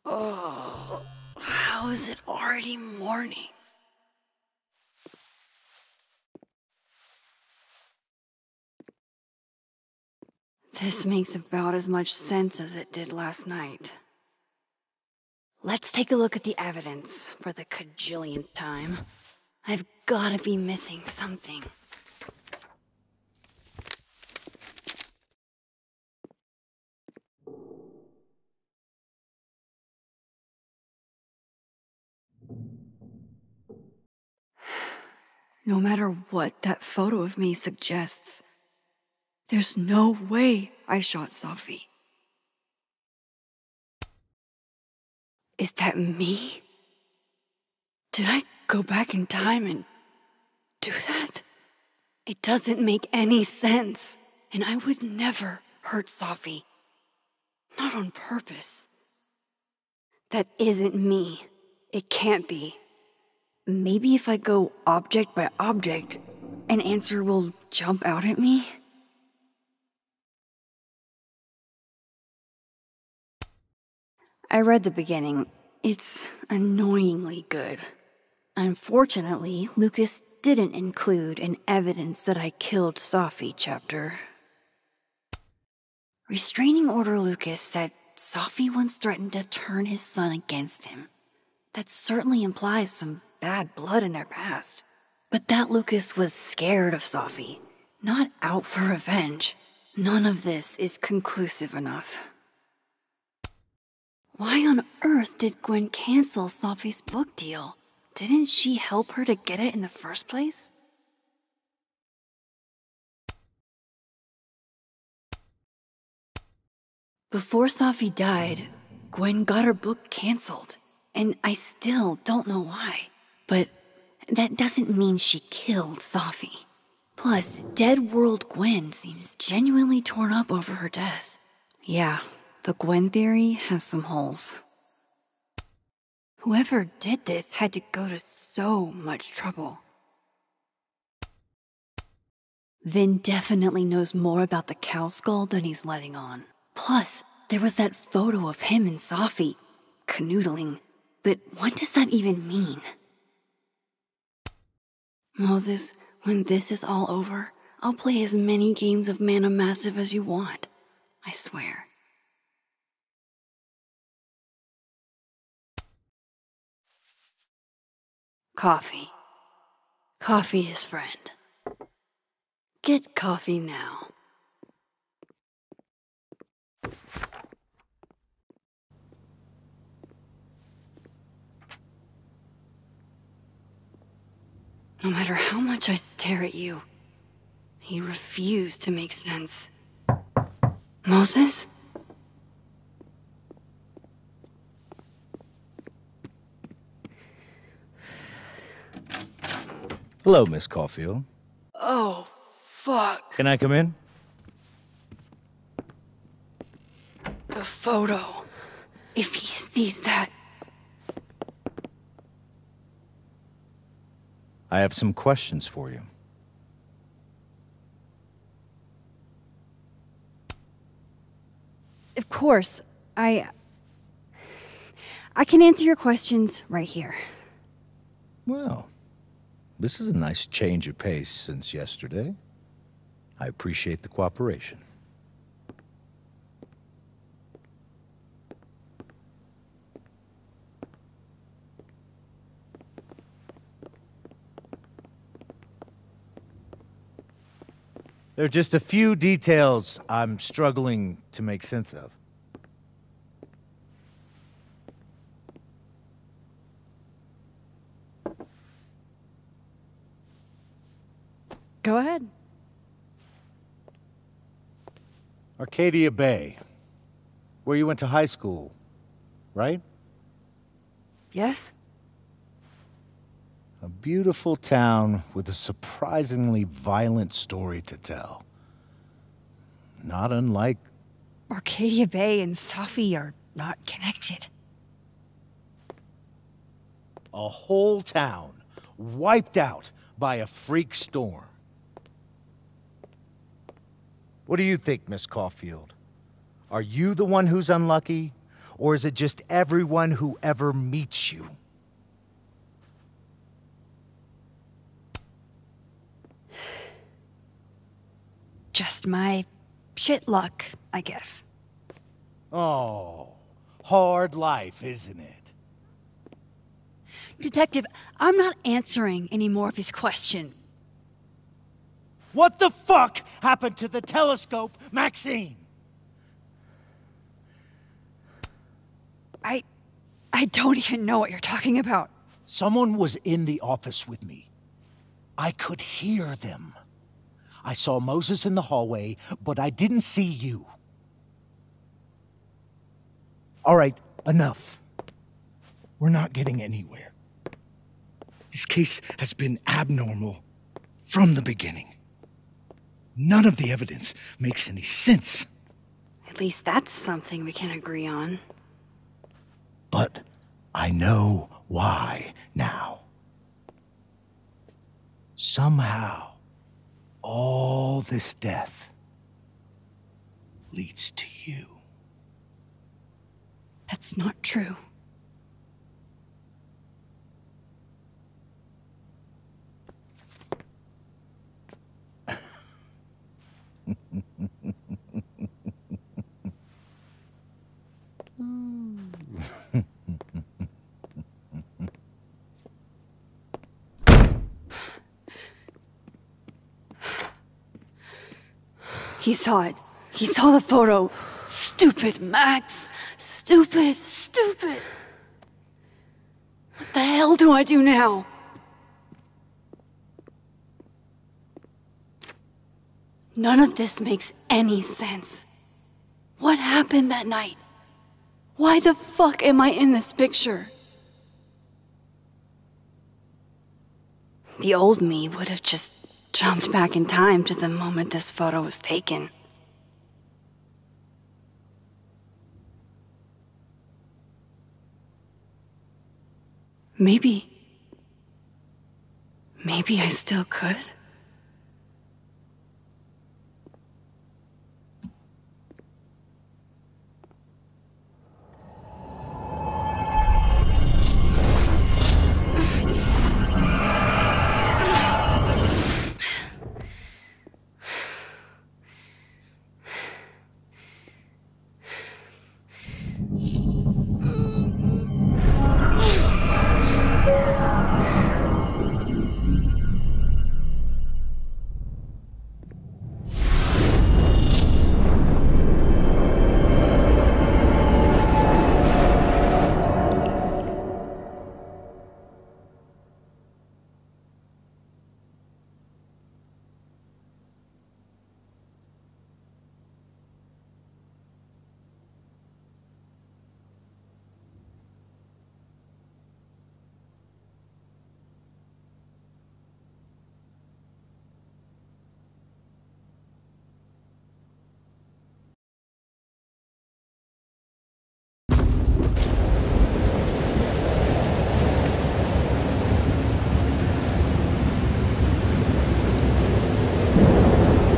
Oh, how is it already morning? This makes about as much sense as it did last night. Let's take a look at the evidence for the cajillionth time. I've gotta be missing something. No matter what that photo of me suggests, there's no way I shot Safi. Is that me? Did I go back in time and do that? It doesn't make any sense, and I would never hurt Safi. Not on purpose. That isn't me. It can't be. Maybe if I go object by object, an answer will jump out at me? I read the beginning. It's annoyingly good. Unfortunately, Lucas didn't include an evidence that I killed Safi chapter. Restraining Order Lucas said Safi once threatened to turn his son against him. That certainly implies some bad blood in their past. But that Lucas was scared of Safi, not out for revenge. None of this is conclusive enough. Why on earth did Gwen cancel Safi's book deal? Didn't she help her to get it in the first place? Before Safi died, Gwen got her book canceled, and I still don't know why. But that doesn't mean she killed Safi. Plus, Dead World Gwen seems genuinely torn up over her death. Yeah, the Gwen theory has some holes. Whoever did this had to go to so much trouble. Vin definitely knows more about the cow skull than he's letting on. Plus, there was that photo of him and Safi canoodling. But what does that even mean? Moses, when this is all over, I'll play as many games of Mana Massive as you want. I swear. Coffee. Coffee is friend. Get coffee now. No matter how much I stare at you, he refused to make sense. Moses? Hello, Miss Caulfield. Oh, fuck. Can I come in? The photo. If he sees that... I have some questions for you. Of course. I can answer your questions right here. Well, this is a nice change of pace since yesterday. I appreciate the cooperation. There are just a few details I'm struggling to make sense of. Go ahead. Arcadia Bay, where you went to high school, right? Yes? A beautiful town with a surprisingly violent story to tell. Not unlike... Arcadia Bay and Safi are not connected. a whole town wiped out by a freak storm. What do you think, Miss Caulfield? Are you the one who's unlucky? Or is it just everyone who ever meets you? Just my shit luck, I guess. Oh, hard life, isn't it? Detective, I'm not answering any more of his questions. What the fuck happened to the telescope, Maxine? I don't even know what you're talking about. Someone was in the office with me. I could hear them. I saw Moses in the hallway, but I didn't see you. All right, enough. We're not getting anywhere. This case has been abnormal from the beginning. None of the evidence makes any sense. At least that's something we can agree on. But I know why now. Somehow, all this death leads to you. That's not true. He saw it. He saw the photo. Stupid, Max. Stupid, stupid. What the hell do I do now? None of this makes any sense. What happened that night? Why the fuck am I in this picture? The old me would have just jumped back in time to the moment this photo was taken. Maybe I still could.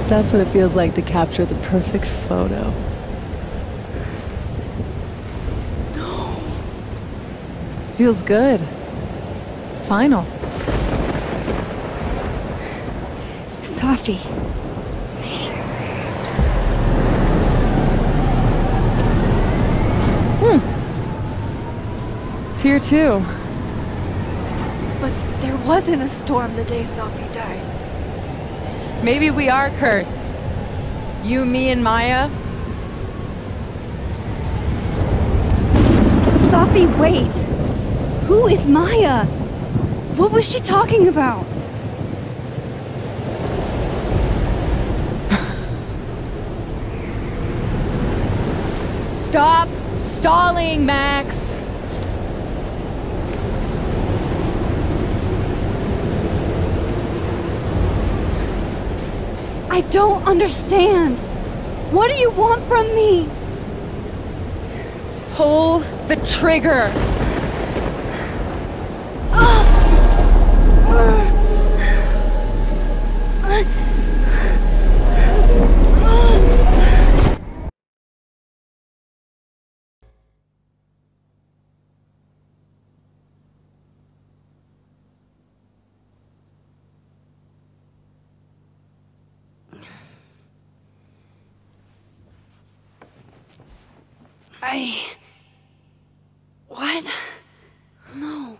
That's what it feels like to capture the perfect photo. No. Feels good. Final. Safi. It's here too. But there wasn't a storm the day Safi died. Maybe we are cursed. You, me, and Maya. Safi, wait! Who is Maya? What was she talking about? Stop stalling, Max! I don't understand. What do you want from me? Pull the trigger! What? No.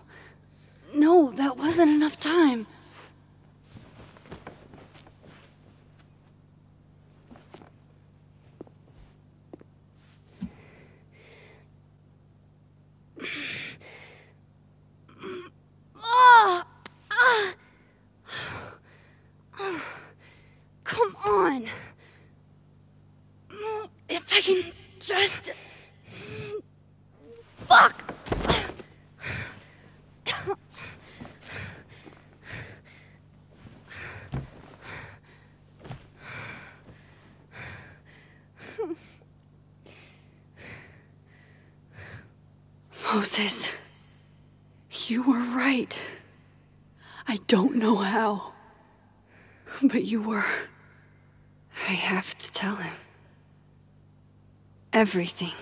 No, that wasn't enough time. Come on. If I can just... Fuck! Moses, you were right. I don't know how, but you were. I have to tell him. Everything.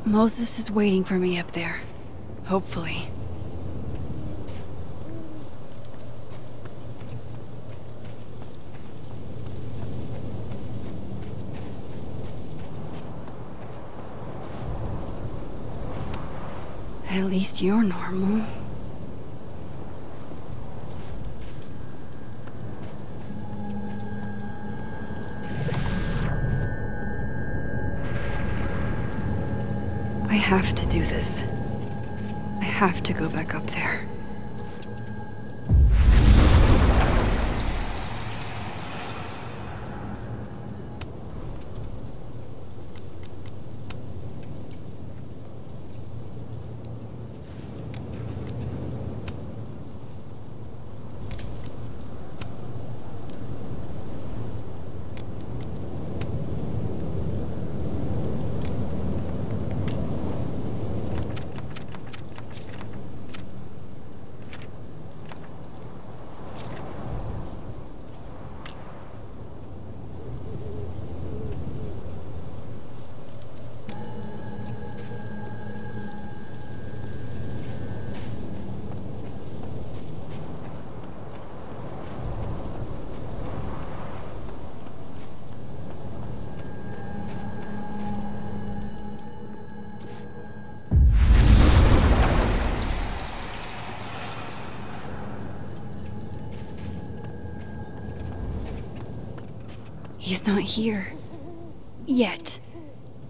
Moses is waiting for me up there. Hopefully. At least you're normal. I have to do this. I have to go back up there. He's not here. Yet.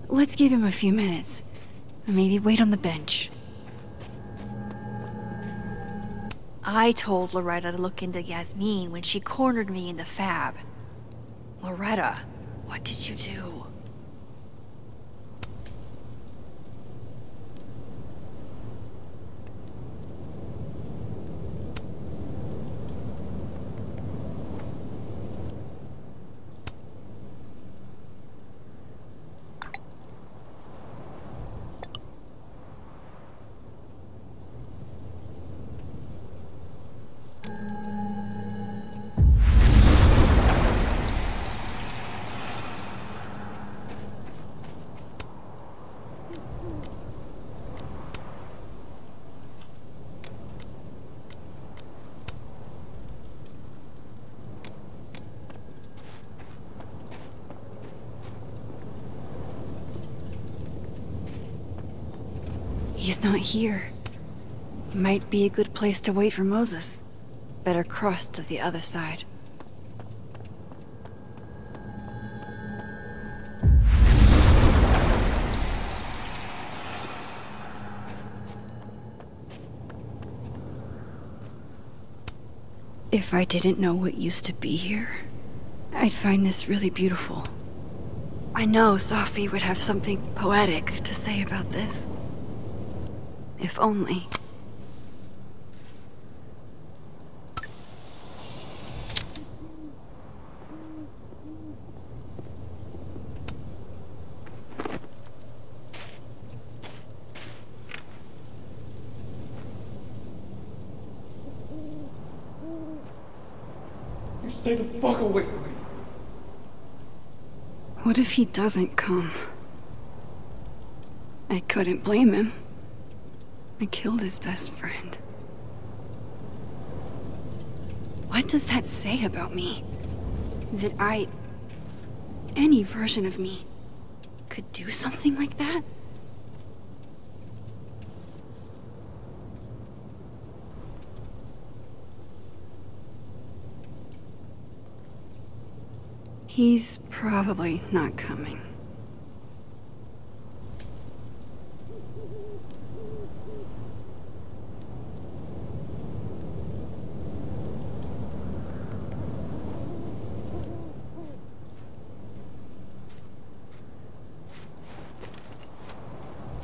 Let's give him a few minutes. Maybe wait on the bench. I told Loretta to look into Yasmin when she cornered me in the fab. Loretta, what did you do? he's not here. It might be a good place to wait for Moses. Better cross to the other side. If I didn't know what used to be here, I'd find this really beautiful. I know Safi would have something poetic to say about this. If only. You stay the fuck away from me. What if he doesn't come? I couldn't blame him. I killed his best friend. What does that say about me? That any version of me, could do something like that? He's probably not coming.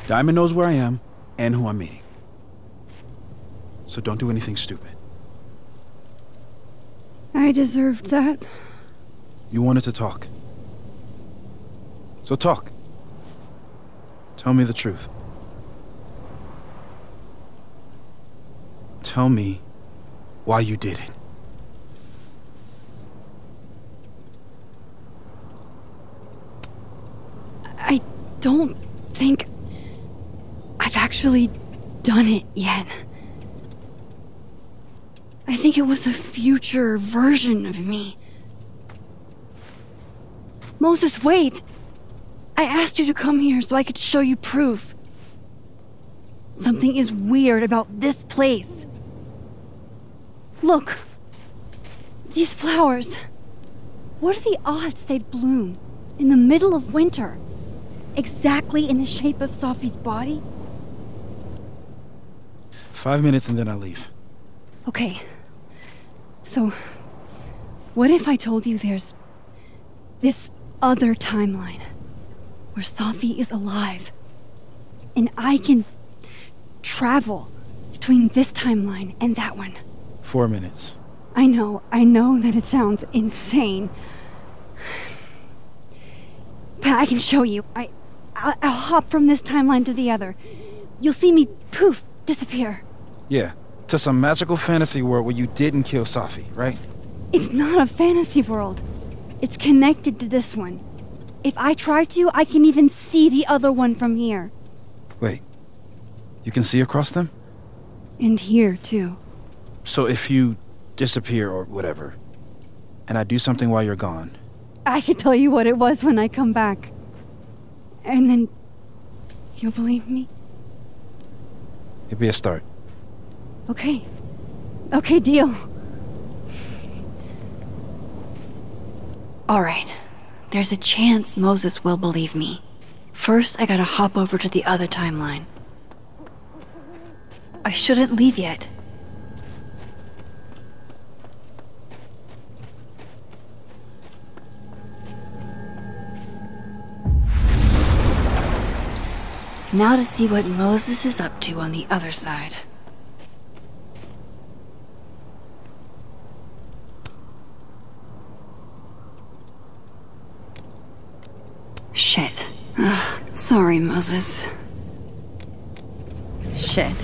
Diamond knows where I am and who I'm meeting. So don't do anything stupid. I deserved that. You wanted to talk. So talk. Tell me the truth. Tell me why you did it. I don't think I've actually done it yet. I think it was a future version of me. Moses, wait! I asked you to come here so I could show you proof. Something is weird about this place. Look. These flowers. What are the odds they'd bloom in the middle of winter? Exactly in the shape of Safi's body? 5 minutes and then I leave. Okay. So, what if I told you there's this other timeline where Safi is alive and I can travel between this timeline and that one? 4 minutes. I know that it sounds insane. But I can show you. I'll hop from this timeline to the other. You'll see me, poof, disappear. Yeah, to some magical fantasy world where you didn't kill Safi, right? It's not a fantasy world. It's connected to this one. If I try to, I can even see the other one from here. Wait, you can see across them? And here, too. So if you disappear or whatever, and I do something while you're gone... I can tell you what it was when I come back. And then... you'll believe me? It'd be a start. Okay. Okay, deal. Alright. There's a chance Moses will believe me. First, I gotta hop over to the other timeline. I shouldn't leave yet. Now to see what Moses is up to on the other side. Shit. Sorry, Moses. Shit.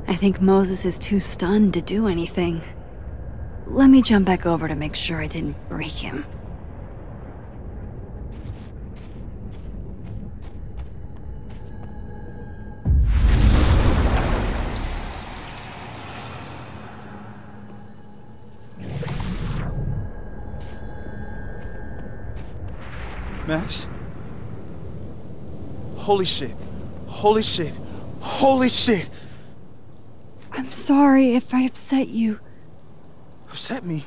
I think Moses is too stunned to do anything. Let me jump back over to make sure I didn't break him. Max? Holy shit. Holy shit. Holy shit! I'm sorry if I upset you. Upset me?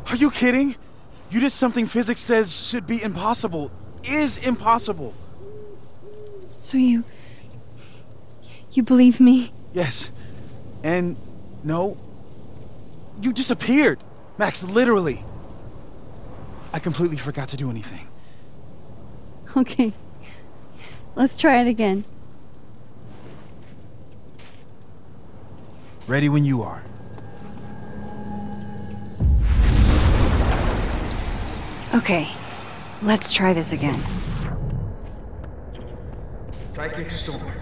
Are you kidding? You did something physics says should be impossible. Is impossible. So you believe me? Yes. And no. You disappeared. Max, literally. I completely forgot to do anything. Okay. Let's try it again. Ready when you are. Okay. Let's try this again. Psychic storm.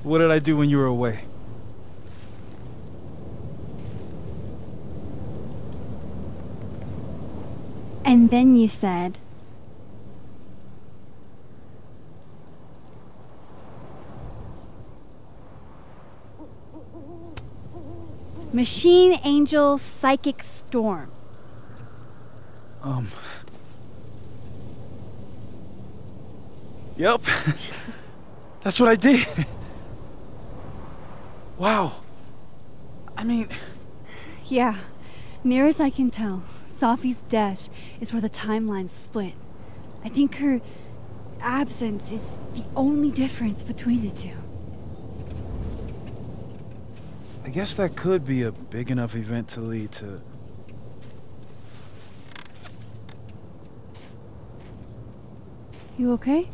What did I do when you were away? And then you said... Machine Angel Psychic Storm. Yep. That's what I did. Wow. I mean... Yeah, near as I can tell, Safi's death is where the timelines split. I think her absence is the only difference between the two. I guess that could be a big enough event to lead to... You okay?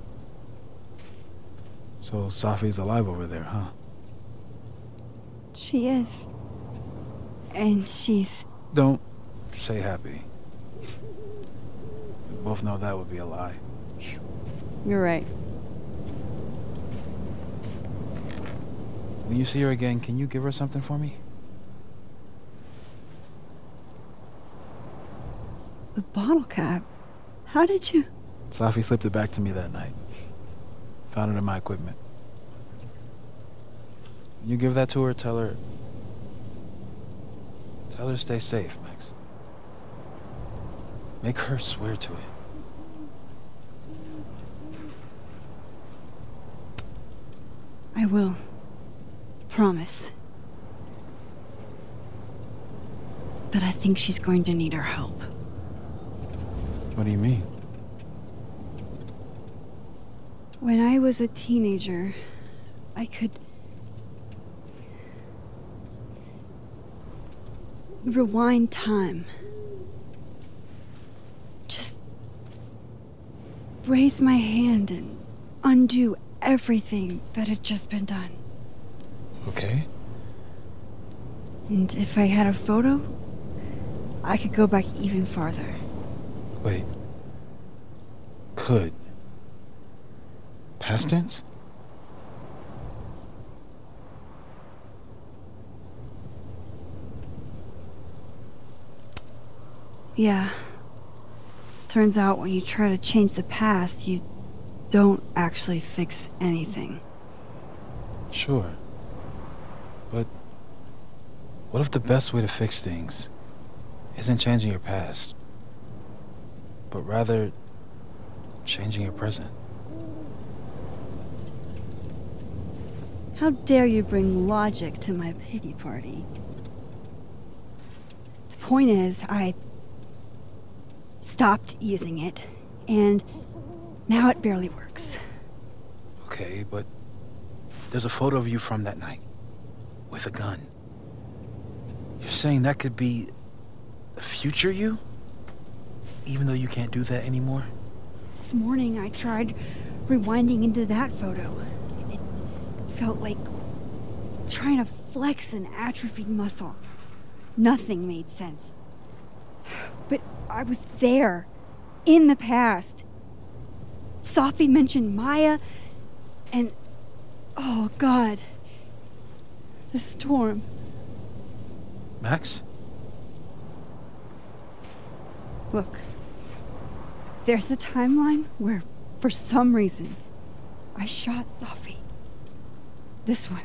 So Safi's alive over there, huh? She is. And she's... Don't say happy. We both know that would be a lie. You're right. When you see her again, can you give her something for me? The bottle cap? How did you... Safi slipped it back to me that night. Found it in my equipment. You give that to her, tell her to stay safe, Max. Make her swear to it. I will. Promise. But I think she's going to need our help. What do you mean? When I was a teenager, I could... rewind time. Just... raise my hand and undo everything that had just been done. Okay. And if I had a photo, I could go back even farther. Wait. Could. Past tense? Yeah. Turns out when you try to change the past, you don't actually fix anything. Sure. But what if the best way to fix things isn't changing your past, but rather changing your present? How dare you bring logic to my pity party? The point is, I stopped using it, and now it barely works. Okay, but there's a photo of you from that night, with a gun. You're saying that could be the future you? Even though you can't do that anymore? This morning I tried rewinding into that photo. It felt like trying to flex an atrophied muscle. Nothing made sense. But I was there, in the past. Safi mentioned Maya, and... oh, God. The storm. Max? Look. There's a timeline where, for some reason, I shot Safi. this one.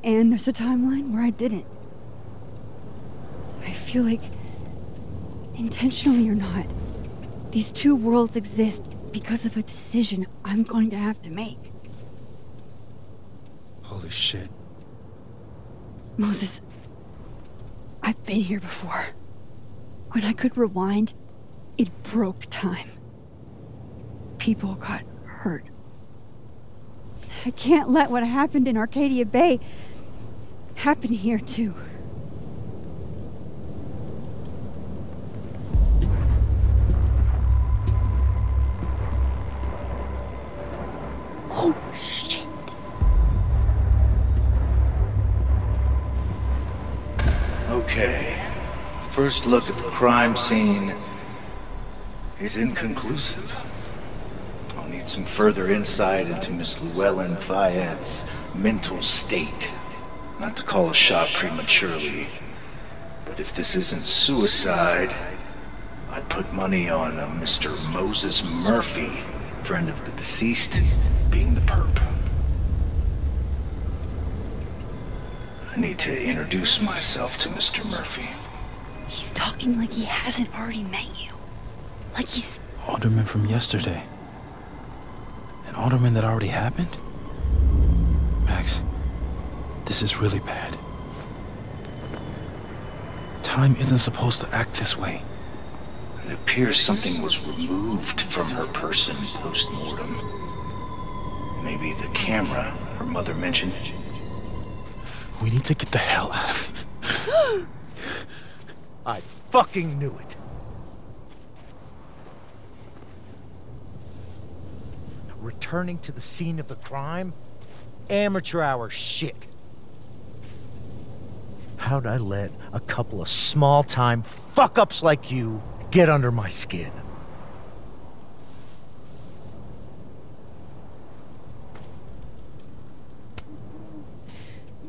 And there's a timeline where I didn't. I feel like, intentionally or not, these two worlds exist because of a decision I'm going to have to make. Holy shit. Moses, I've been here before. When I could rewind, it broke time. People got hurt. I can't let what happened in Arcadia Bay happen here too. Oh, shit. Okay. First look at the crime scene is inconclusive. I'll need some further insight into Miss Llewellyn Fayette's mental state. Not to call a shot prematurely, but if this isn't suicide, I'd put money on a Mr. Moses Murphy, friend of the deceased, being the perp. I need to introduce myself to Mr. Murphy. He's talking like he hasn't already met you. Like he's... Alderman from yesterday. An alderman that already happened? Max, this is really bad. Time isn't supposed to act this way. It appears something was removed from her person post-mortem. Maybe the camera her mother mentioned. We need to get the hell out of here. I fucking knew it. Returning to the scene of the crime? Amateur hour shit. How'd I let a couple of small-time fuck-ups like you get under my skin?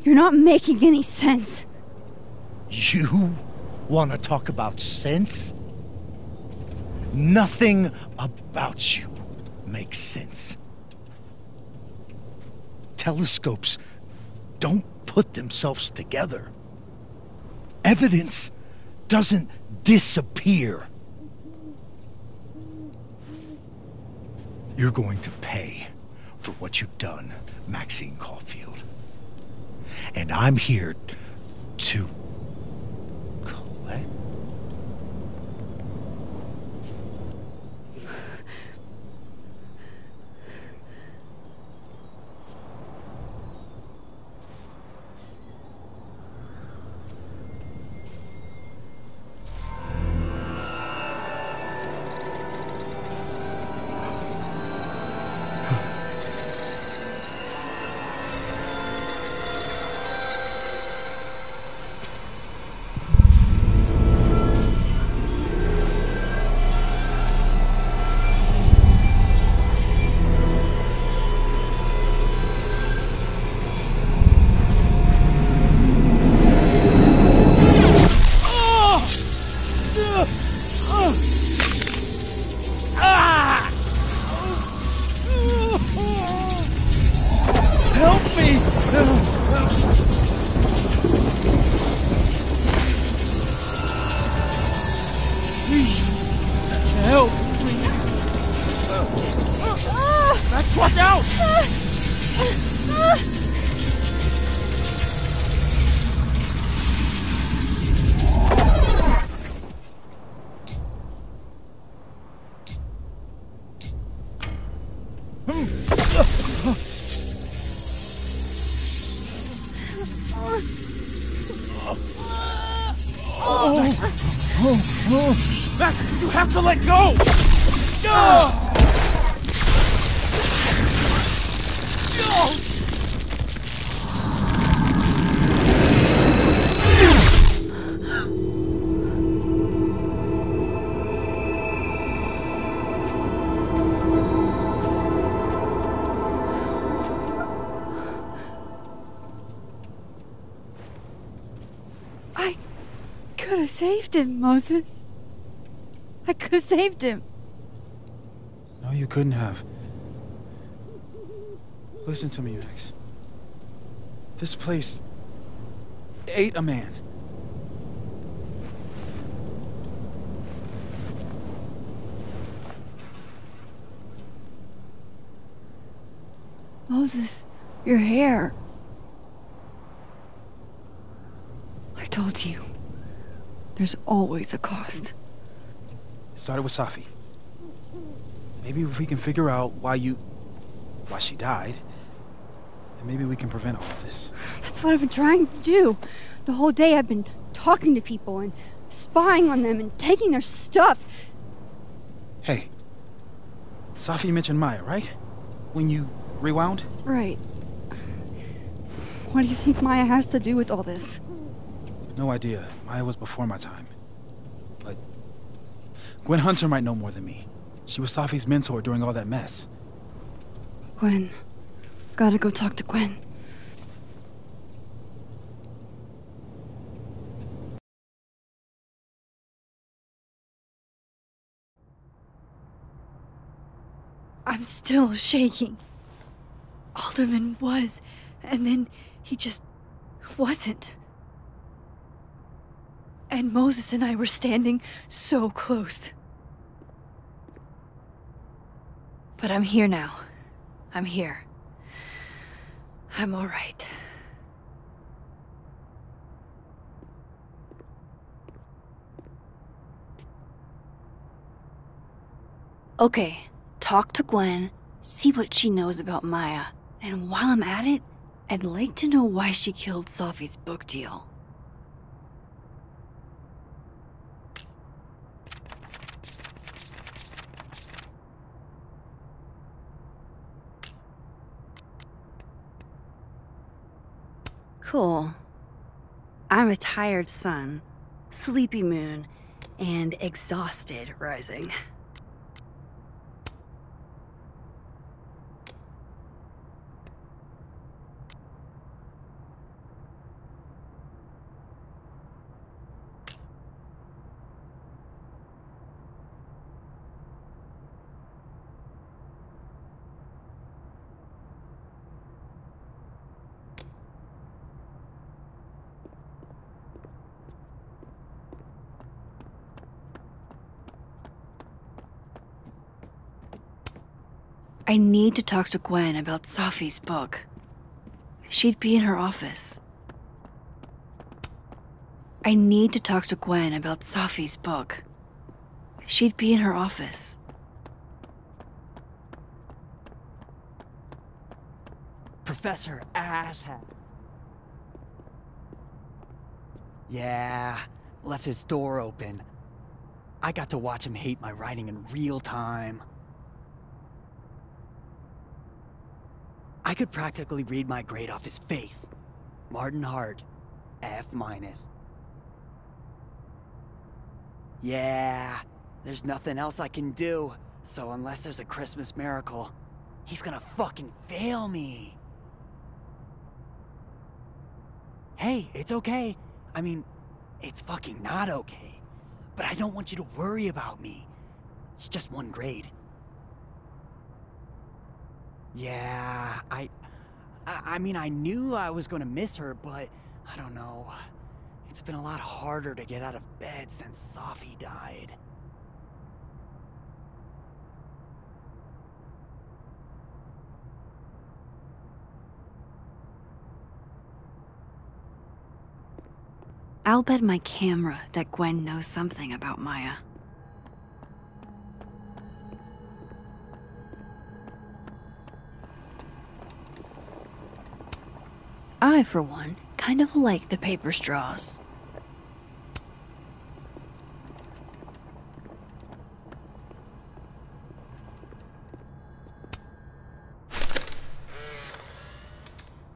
You're not making any sense. You want to talk about sense? Nothing about you makes sense. Telescopes don't put themselves together. Evidence doesn't disappear. You're going to pay for what you've done, Maxine Caulfield. And I'm here to collect. Help me! Please, help! Max, watch out! Max, you have to let go! I could have saved him, Moses. I could have saved him. No, you couldn't have. Listen to me, Max. This place ate a man. Moses, your hair. I told you. There's always a cost. It started with Safi. Maybe if we can figure out why she died, then maybe we can prevent all of this. That's what I've been trying to do. The whole day I've been talking to people and spying on them and taking their stuff. Hey, Safi mentioned Maya, right? When you rewound? Right. What do you think Maya has to do with all this? No idea. Maya was before my time. But Gwen Hunter might know more than me. She was Safi's mentor during all that mess. Gwen. Gotta go talk to Gwen. I'm still shaking. Alderman was, and then he just wasn't. And Moses and I were standing so close. But I'm here now. I'm here. I'm all right. Okay, talk to Gwen, see what she knows about Maya. And while I'm at it, I'd like to know why she killed Safi's book deal. Cool. I'm a tired sun, sleepy moon, and exhausted rising. I need to talk to Gwen about Safi's book. She'd be in her office. I need to talk to Gwen about Safi's book. She'd be in her office. Professor Asshat. Yeah, left his door open. I got to watch him hate my writing in real time. I could practically read my grade off his face. Martin Hart, F-. Yeah, there's nothing else I can do, so unless there's a Christmas miracle, he's gonna fucking fail me. Hey, it's okay. I mean, it's fucking not okay. But I don't want you to worry about me. It's just one grade. Yeah, I mean, I knew I was gonna miss her, but I don't know. It's been a lot harder to get out of bed since Safi died. I'll bet my camera that Gwen knows something about Maya. I, for one, kind of like the paper straws.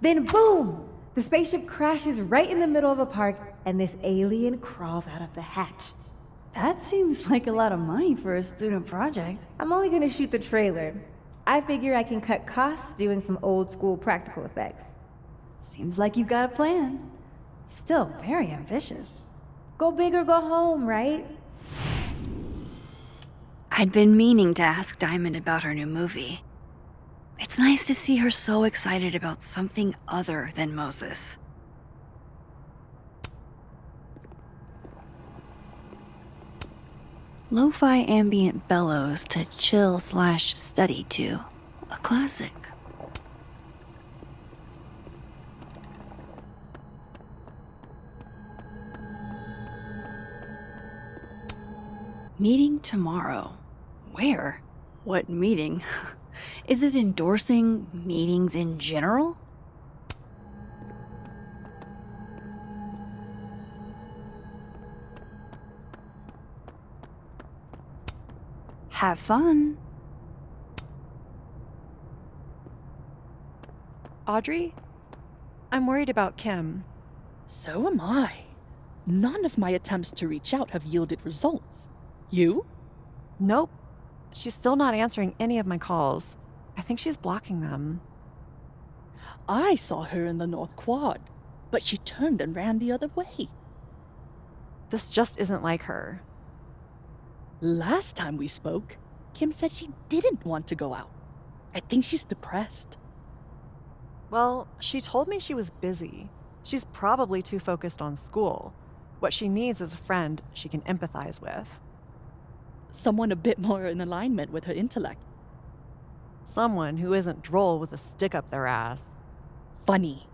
Then boom! The spaceship crashes right in the middle of a park, and this alien crawls out of the hatch. That seems like a lot of money for a student project. I'm only gonna shoot the trailer. I figure I can cut costs doing some old school practical effects. Seems like you've got a plan. Still very ambitious. Go big or go home, right? I'd been meaning to ask Diamond about her new movie. It's nice to see her so excited about something other than Moses. Lo-fi ambient bellows to chill/study to. A classic. Meeting tomorrow. Where? What meeting? Is it endorsing meetings in general? Have fun. Audrey? I'm worried about Kim. So am I. None of my attempts to reach out have yielded results. You? Nope. She's still not answering any of my calls. I think she's blocking them. I saw her in the North Quad, but she turned and ran the other way. This just isn't like her. Last time we spoke, Kim said she didn't want to go out. I think she's depressed. Well, she told me she was busy. She's probably too focused on school. What she needs is a friend she can empathize with. Someone a bit more in alignment with her intellect. Someone who isn't droll with a stick up their ass. Funny.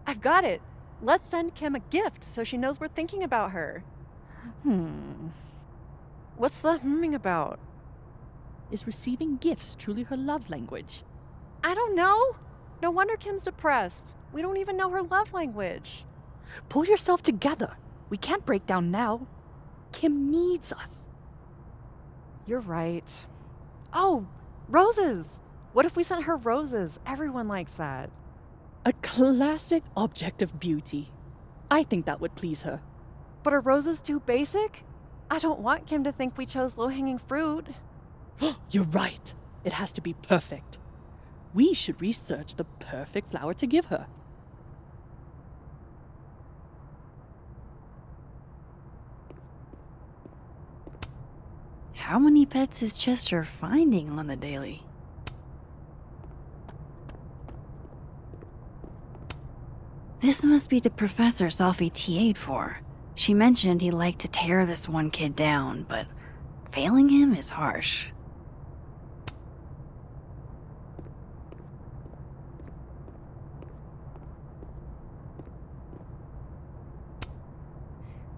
I've got it. Let's send Kim a gift so she knows we're thinking about her. What's the humming about? Is receiving gifts truly her love language? I don't know. No wonder Kim's depressed. We don't even know her love language. Pull yourself together. We can't break down now. Kim needs us. You're right. Oh, roses. What if we sent her roses? Everyone likes that. A classic object of beauty. I think that would please her. But are roses too basic? I don't want Kim to think we chose low-hanging fruit. You're right. It has to be perfect. We should research the perfect flower to give her. How many pets is Chester finding on the daily? This must be the professor Safi TA'd for. She mentioned he liked to tear this one kid down, but failing him is harsh.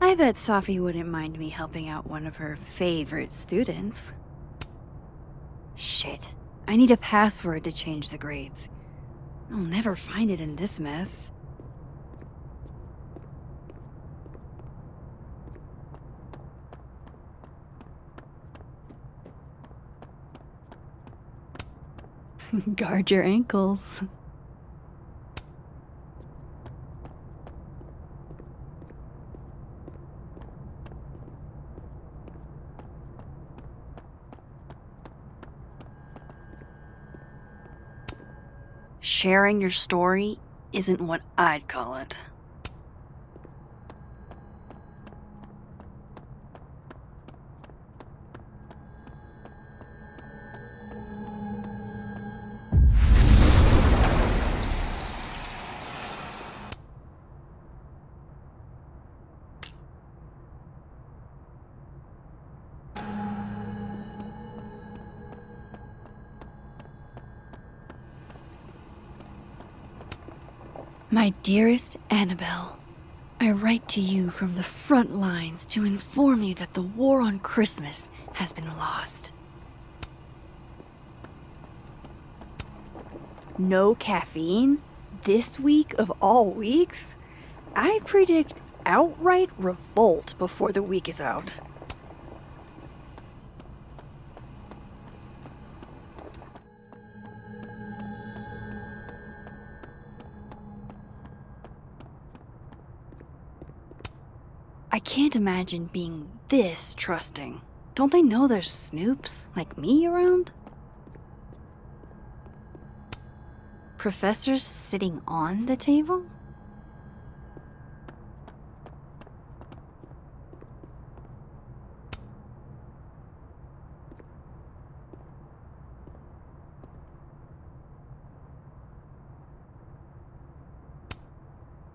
I bet Safi wouldn't mind me helping out one of her favorite students. Shit, I need a password to change the grades. I'll never find it in this mess. Guard your ankles. Sharing your story isn't what I'd call it. My dearest Annabelle, I write to you from the front lines to inform you that the war on Christmas has been lost. No caffeine? This week of all weeks? I predict outright revolt before the week is out. I can't imagine being this trusting. Don't they know there's snoops like me around? Professors sitting on the table?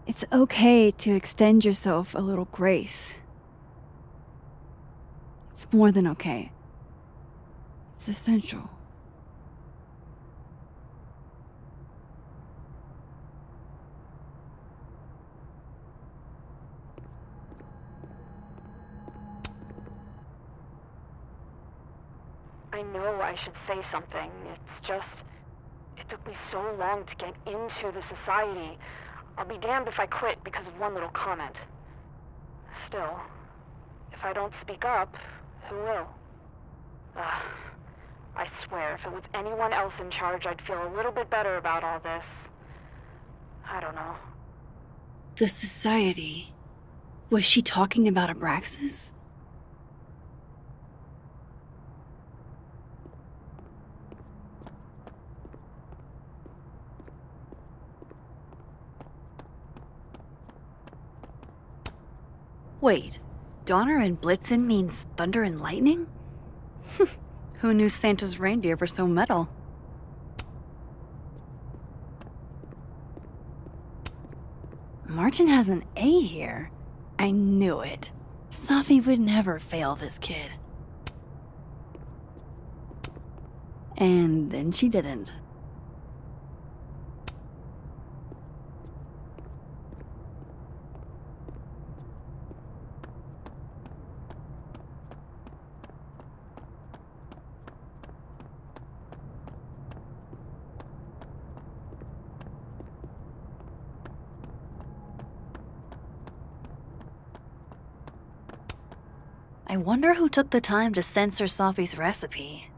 It's okay to extend yourself a little grace. It's more than okay. It's essential. I know I should say something. It's just, it took me so long to get into the society. I'll be damned if I quit because of one little comment. Still, if I don't speak up, who will? I swear, if it was anyone else in charge, I'd feel a little bit better about all this. I don't know. The society. Was she talking about Abraxas? Wait, Donner and Blitzen means thunder and lightning? Who knew Santa's reindeer were so metal? Martin has an A here. I knew it. Safi would never fail this kid. And then she didn't. I wonder who took the time to censor Safi's recipe.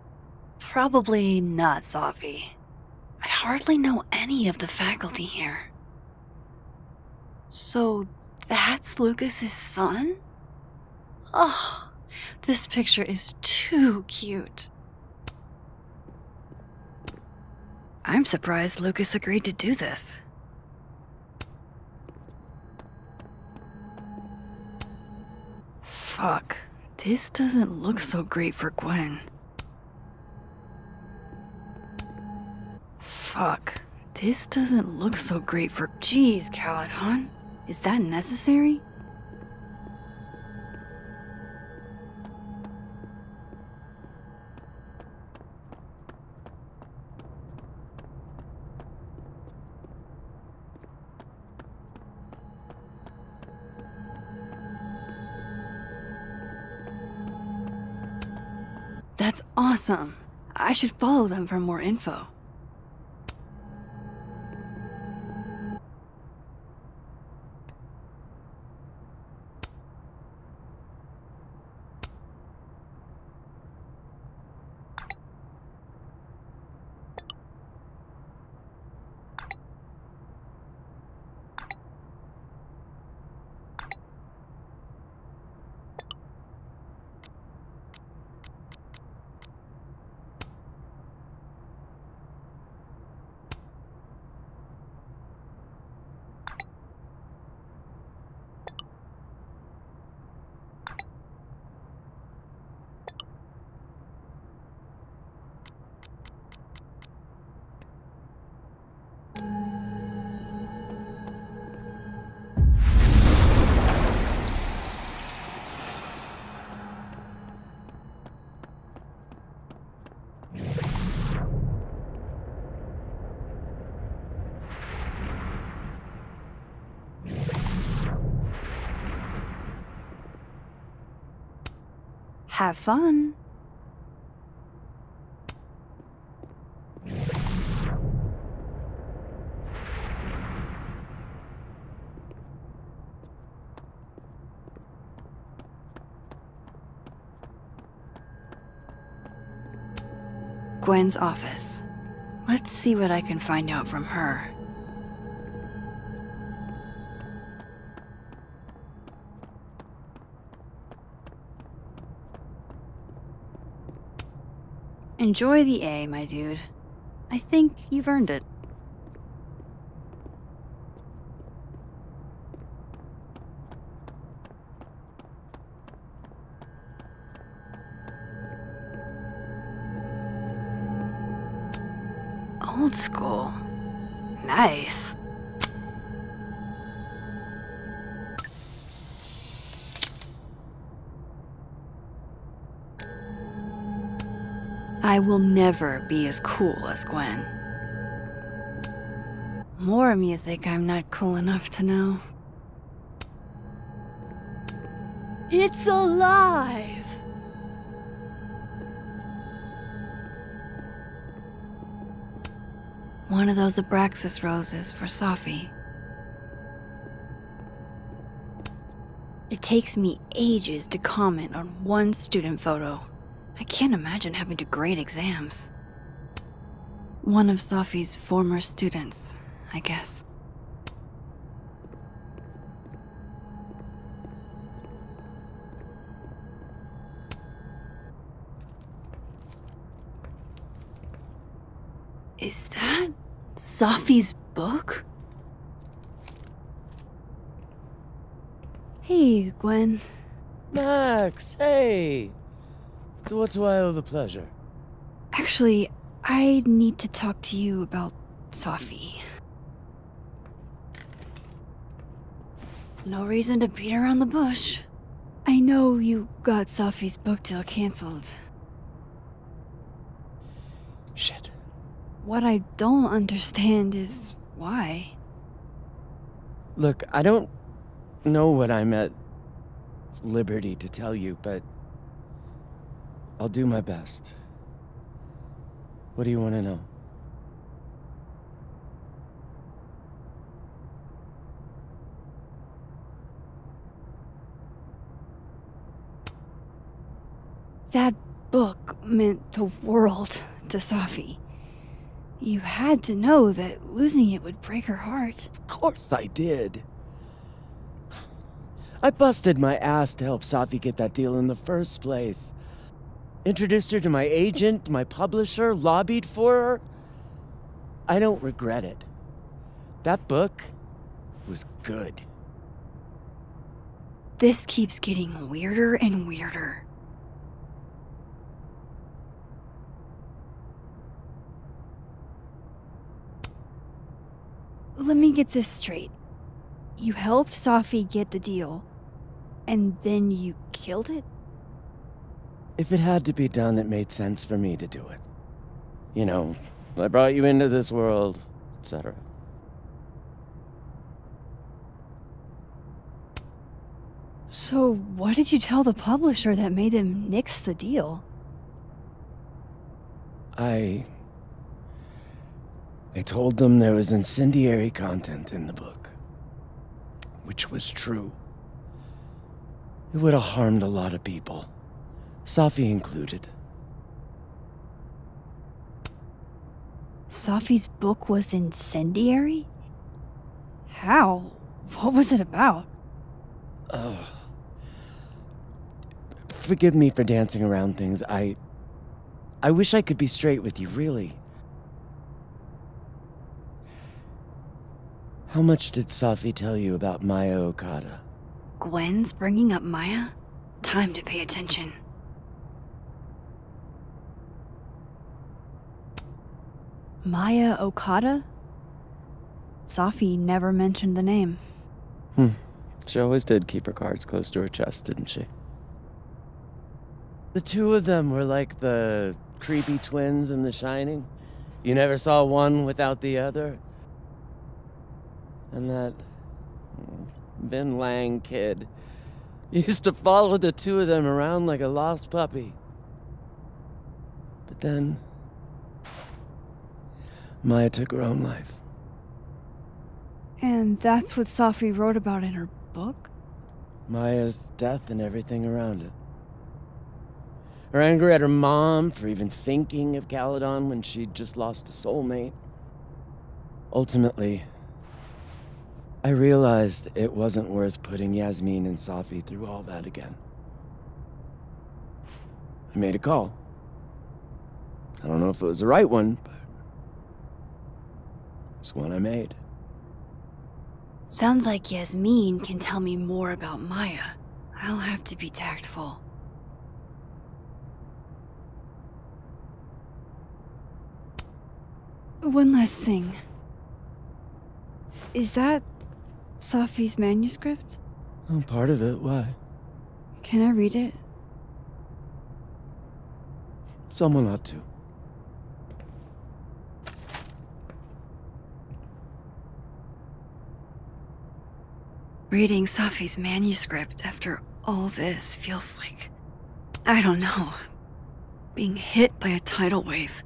Probably not Safi. I hardly know any of the faculty here. So that's Lucas's son? Oh, this picture is too cute. I'm surprised Lucas agreed to do this. Fuck. This doesn't look so great for Gwen. Fuck. This doesn't look so great for... Jeez, Caledon. Is that necessary? That's awesome. I should follow them for more info. Have fun. Gwen's office. Let's see what I can find out from her. Enjoy the A, my dude. I think you've earned it. Old school. Nice. I will never be as cool as Gwen. More music I'm not cool enough to know. It's alive! One of those Abraxas roses for Safi. It takes me ages to comment on one student photo. I can't imagine having to grade exams. One of Safi's former students, I guess. Is that Safi's book? Hey, Gwen. Max, hey! To what do I owe the pleasure? Actually, I need to talk to you about Safi. No reason to beat around the bush. I know you got Safi's book deal canceled. Shit. What I don't understand is why. Look, I don't know what I'm at liberty to tell you, but I'll do my best. What do you want to know? That book meant the world to Safi. You had to know that losing it would break her heart. Of course I did. I busted my ass to help Safi get that deal in the first place. Introduced her to my agent, my publisher, lobbied for her. I don't regret it. That book was good. This keeps getting weirder and weirder. Let me get this straight. You helped Safi get the deal, and then you killed it? If it had to be done, it made sense for me to do it. You know, I brought you into this world, etc. So what did you tell the publisher that made them nix the deal? I told them there was incendiary content in the book, which was true. It would have harmed a lot of people, Safi included. Safi's book was incendiary? How? What was it about? Forgive me for dancing around things. I wish I could be straight with you, really. How much did Safi tell you about Maya Okada? Gwen's bringing up Maya? Time to pay attention. Maya Okada? Safi never mentioned the name. She always did keep her cards close to her chest, didn't she? The two of them were like the creepy twins in The Shining. You never saw one without the other. And that Vin Lang kid used to follow the two of them around like a lost puppy. But then Maya took her own life. And that's what Safi wrote about in her book? Maya's death and everything around it. Her anger at her mom for even thinking of Caledon when she'd just lost a soulmate. Ultimately, I realized it wasn't worth putting Yasmin and Safi through all that again. I made a call. I don't know if it was the right one, but it's one I made. Sounds like Yasmin can tell me more about Maya. I'll have to be tactful. One last thing. Is that Safi's manuscript? Oh, part of it. Why? Can I read it? Someone ought to. Reading Safi's manuscript after all this feels like, I don't know, being hit by a tidal wave.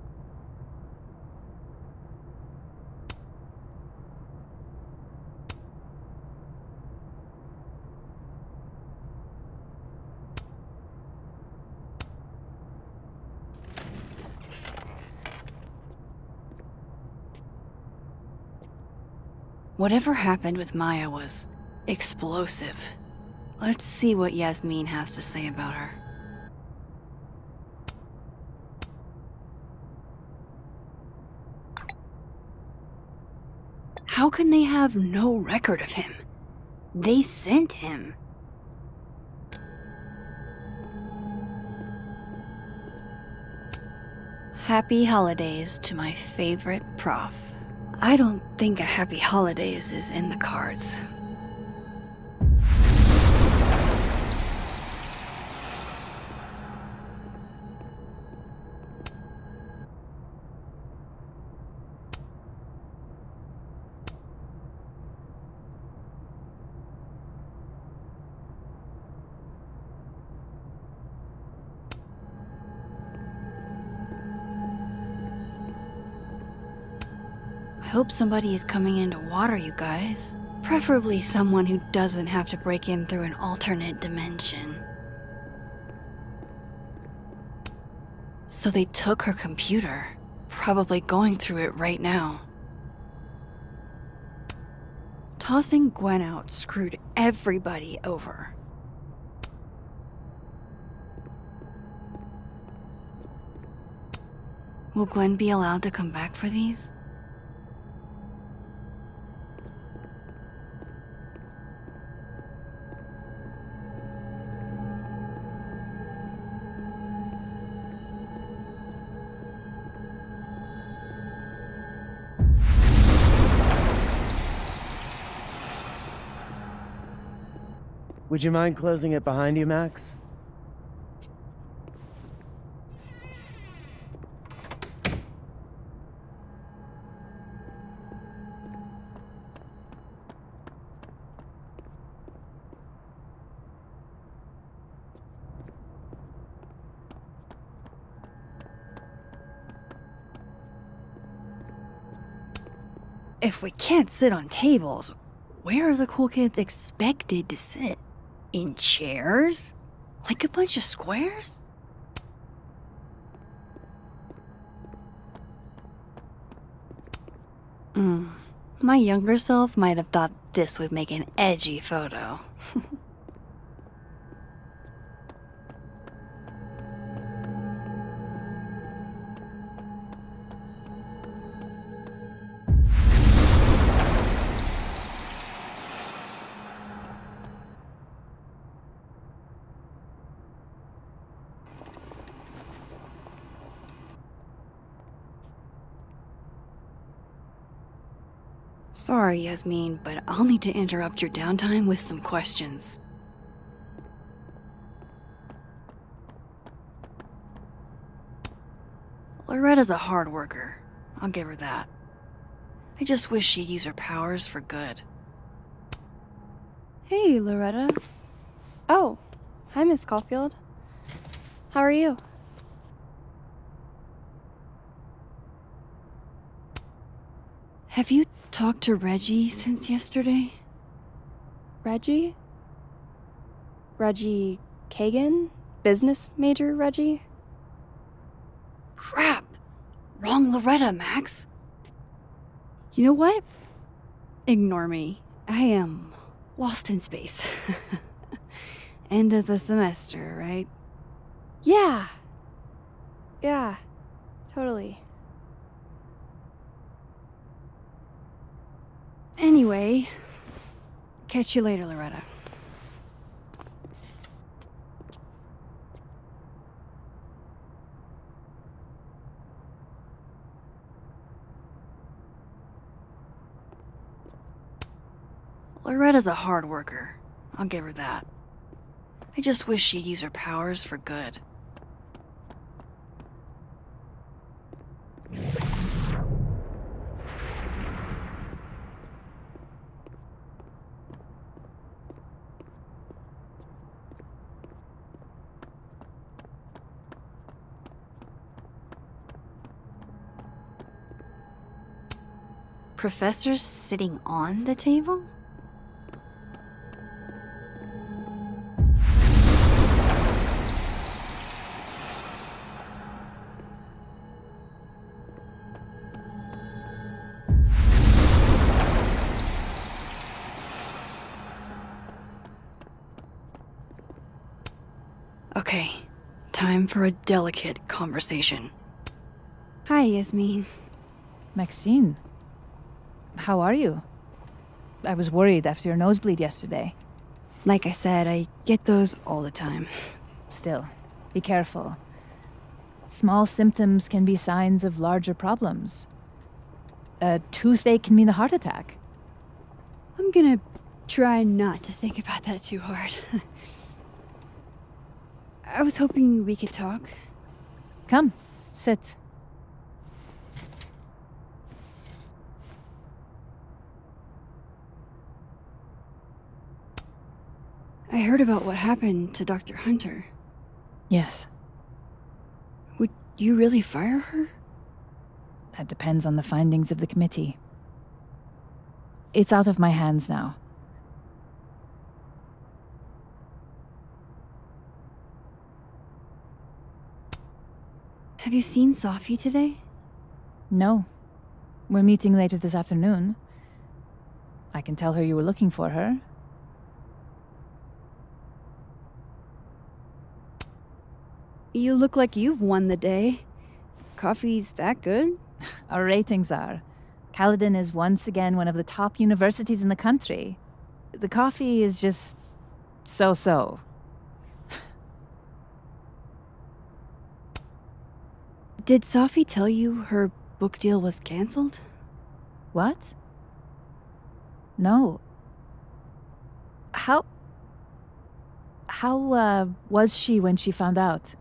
Whatever happened with Maya was explosive. Let's see what Yasmin has to say about her. How can they have no record of him? They sent him. Happy holidays to my favorite prof. I don't think a happy holidays is in the cards. I hope somebody is coming in to water you guys. Preferably someone who doesn't have to break in through an alternate dimension. So they took her computer, probably going through it right now. Tossing Gwen out screwed everybody over. Will Gwen be allowed to come back for these? Would you mind closing it behind you, Max? If we can't sit on tables, where are the cool kids expected to sit? In chairs? Like a bunch of squares? My younger self might have thought this would make an edgy photo. Sorry, Yasmin, but I'll need to interrupt your downtime with some questions. Loretta's a hard worker. I'll give her that. I just wish she'd use her powers for good. Hey, Loretta. Oh, hi, Miss Caulfield. How are you? Have you talked to Reggie since yesterday? Reggie? Reggie Kagan? Business major Reggie? Crap! Wrong Loretta, Max. You know what? Ignore me. I am lost in space. End of the semester, right? Yeah. Yeah, totally. Anyway, catch you later, Loretta. Loretta's a hard worker. I'll give her that. I just wish she'd use her powers for good. professors sitting on the table? Okay, time for a delicate conversation. Hi, Yasmin. Maxine, how are you? I was worried after your nosebleed yesterday. Like I said, I get those all the time. Still, be careful. Small symptoms can be signs of larger problems. A toothache can mean a heart attack. I'm gonna try not to think about that too hard. I was hoping we could talk. Come, sit. I heard about what happened to Dr. Hunter. Yes. Would you really fire her? That depends on the findings of the committee. It's out of my hands now. Have you seen Safi today? No. We're meeting later this afternoon. I can tell her you were looking for her. You look like you've won the day. Coffee's that good? Our ratings are. Caledon is once again one of the top universities in the country. The coffee is just so-so. Did Safi tell you her book deal was canceled? What? No. How was she when she found out?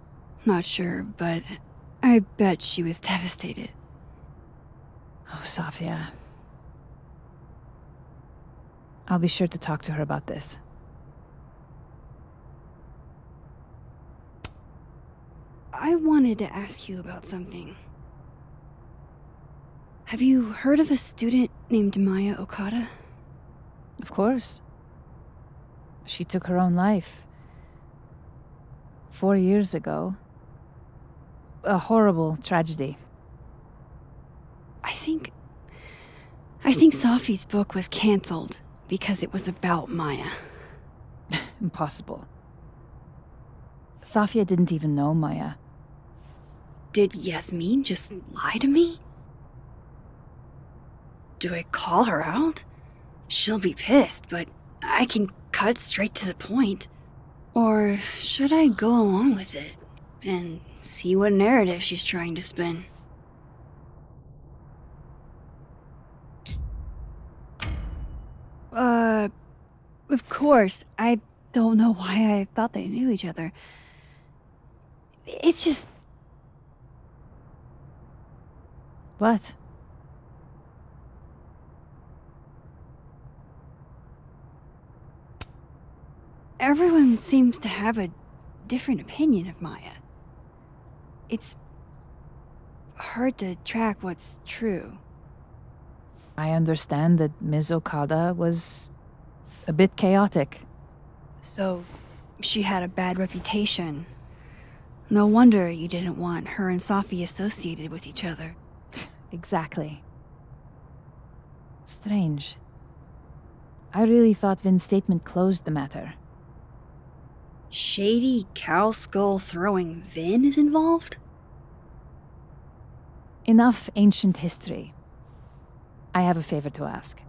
Not sure, but I bet she was devastated. Oh, Safia. I'll be sure to talk to her about this. I wanted to ask you about something. Have you heard of a student named Maya Okada? Of course. She took her own life. 4 years ago. A horrible tragedy. I think Safi's book was canceled because it was about Maya. Impossible. Safia didn't even know Maya. Did Yasmin just lie to me? Do I call her out? She'll be pissed, but I can cut straight to the point. Or should I go along with it and see what narrative she's trying to spin? Of course. I don't know why I thought they knew each other. It's just... What? Everyone seems to have a different opinion of Maya. It's hard to track what's true. I understand that Ms. Okada was a bit chaotic. So, she had a bad reputation. No wonder you didn't want her and Safi associated with each other. Exactly. Strange. I really thought Vin's statement closed the matter. Shady cow skull throwing Vin is involved? Enough ancient history. I have a favor to ask.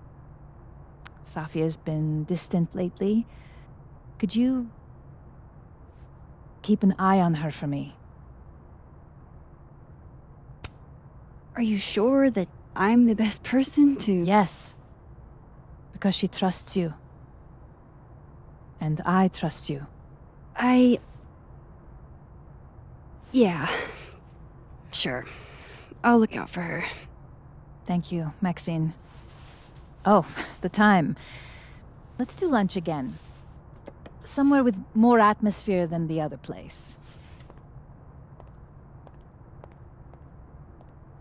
Safia's been distant lately. Could you keep an eye on her for me? Are you sure that I'm the best person to... Yes. Because she trusts you. And I trust you. Yeah. Sure. I'll look out for her. Thank you, Maxine. Oh, the time. Let's do lunch again. Somewhere with more atmosphere than the other place.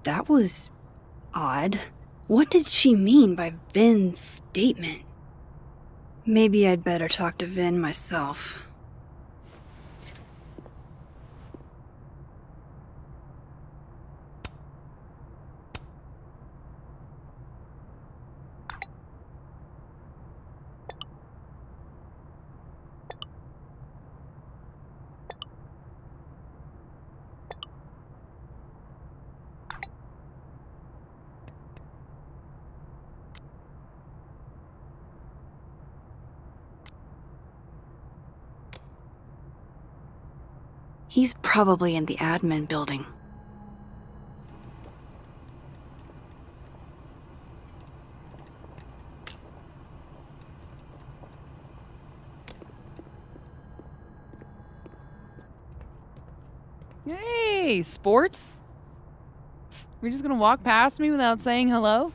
That was... odd. What did she mean by Vin's statement? Maybe I'd better talk to Vin myself. He's probably in the admin building. Hey, sport? We're just gonna walk past me without saying hello?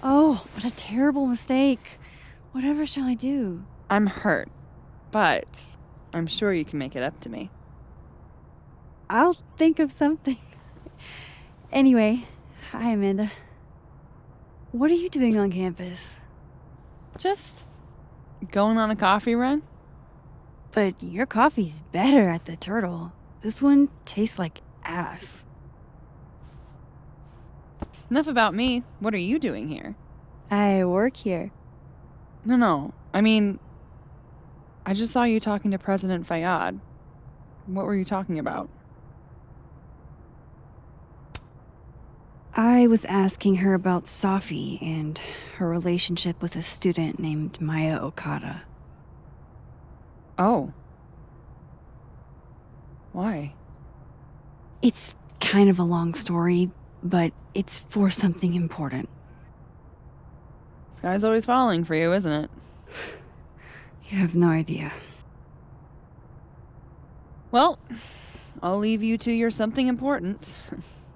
Oh, what a terrible mistake. Whatever shall I do? I'm hurt, but I'm sure you can make it up to me. I'll think of something. Anyway, hi, Amanda. What are you doing on campus? Just going on a coffee run? But your coffee's better at the Turtle. This one tastes like ass. Enough about me. What are you doing here? I work here. No. I mean, I just saw you talking to President Fayyad. What were you talking about? I was asking her about Safi and her relationship with a student named Maya Okada. Oh. Why? It's kind of a long story, but it's for something important. Sky's always falling for you, isn't it? You have no idea. Well, I'll leave you to your something important.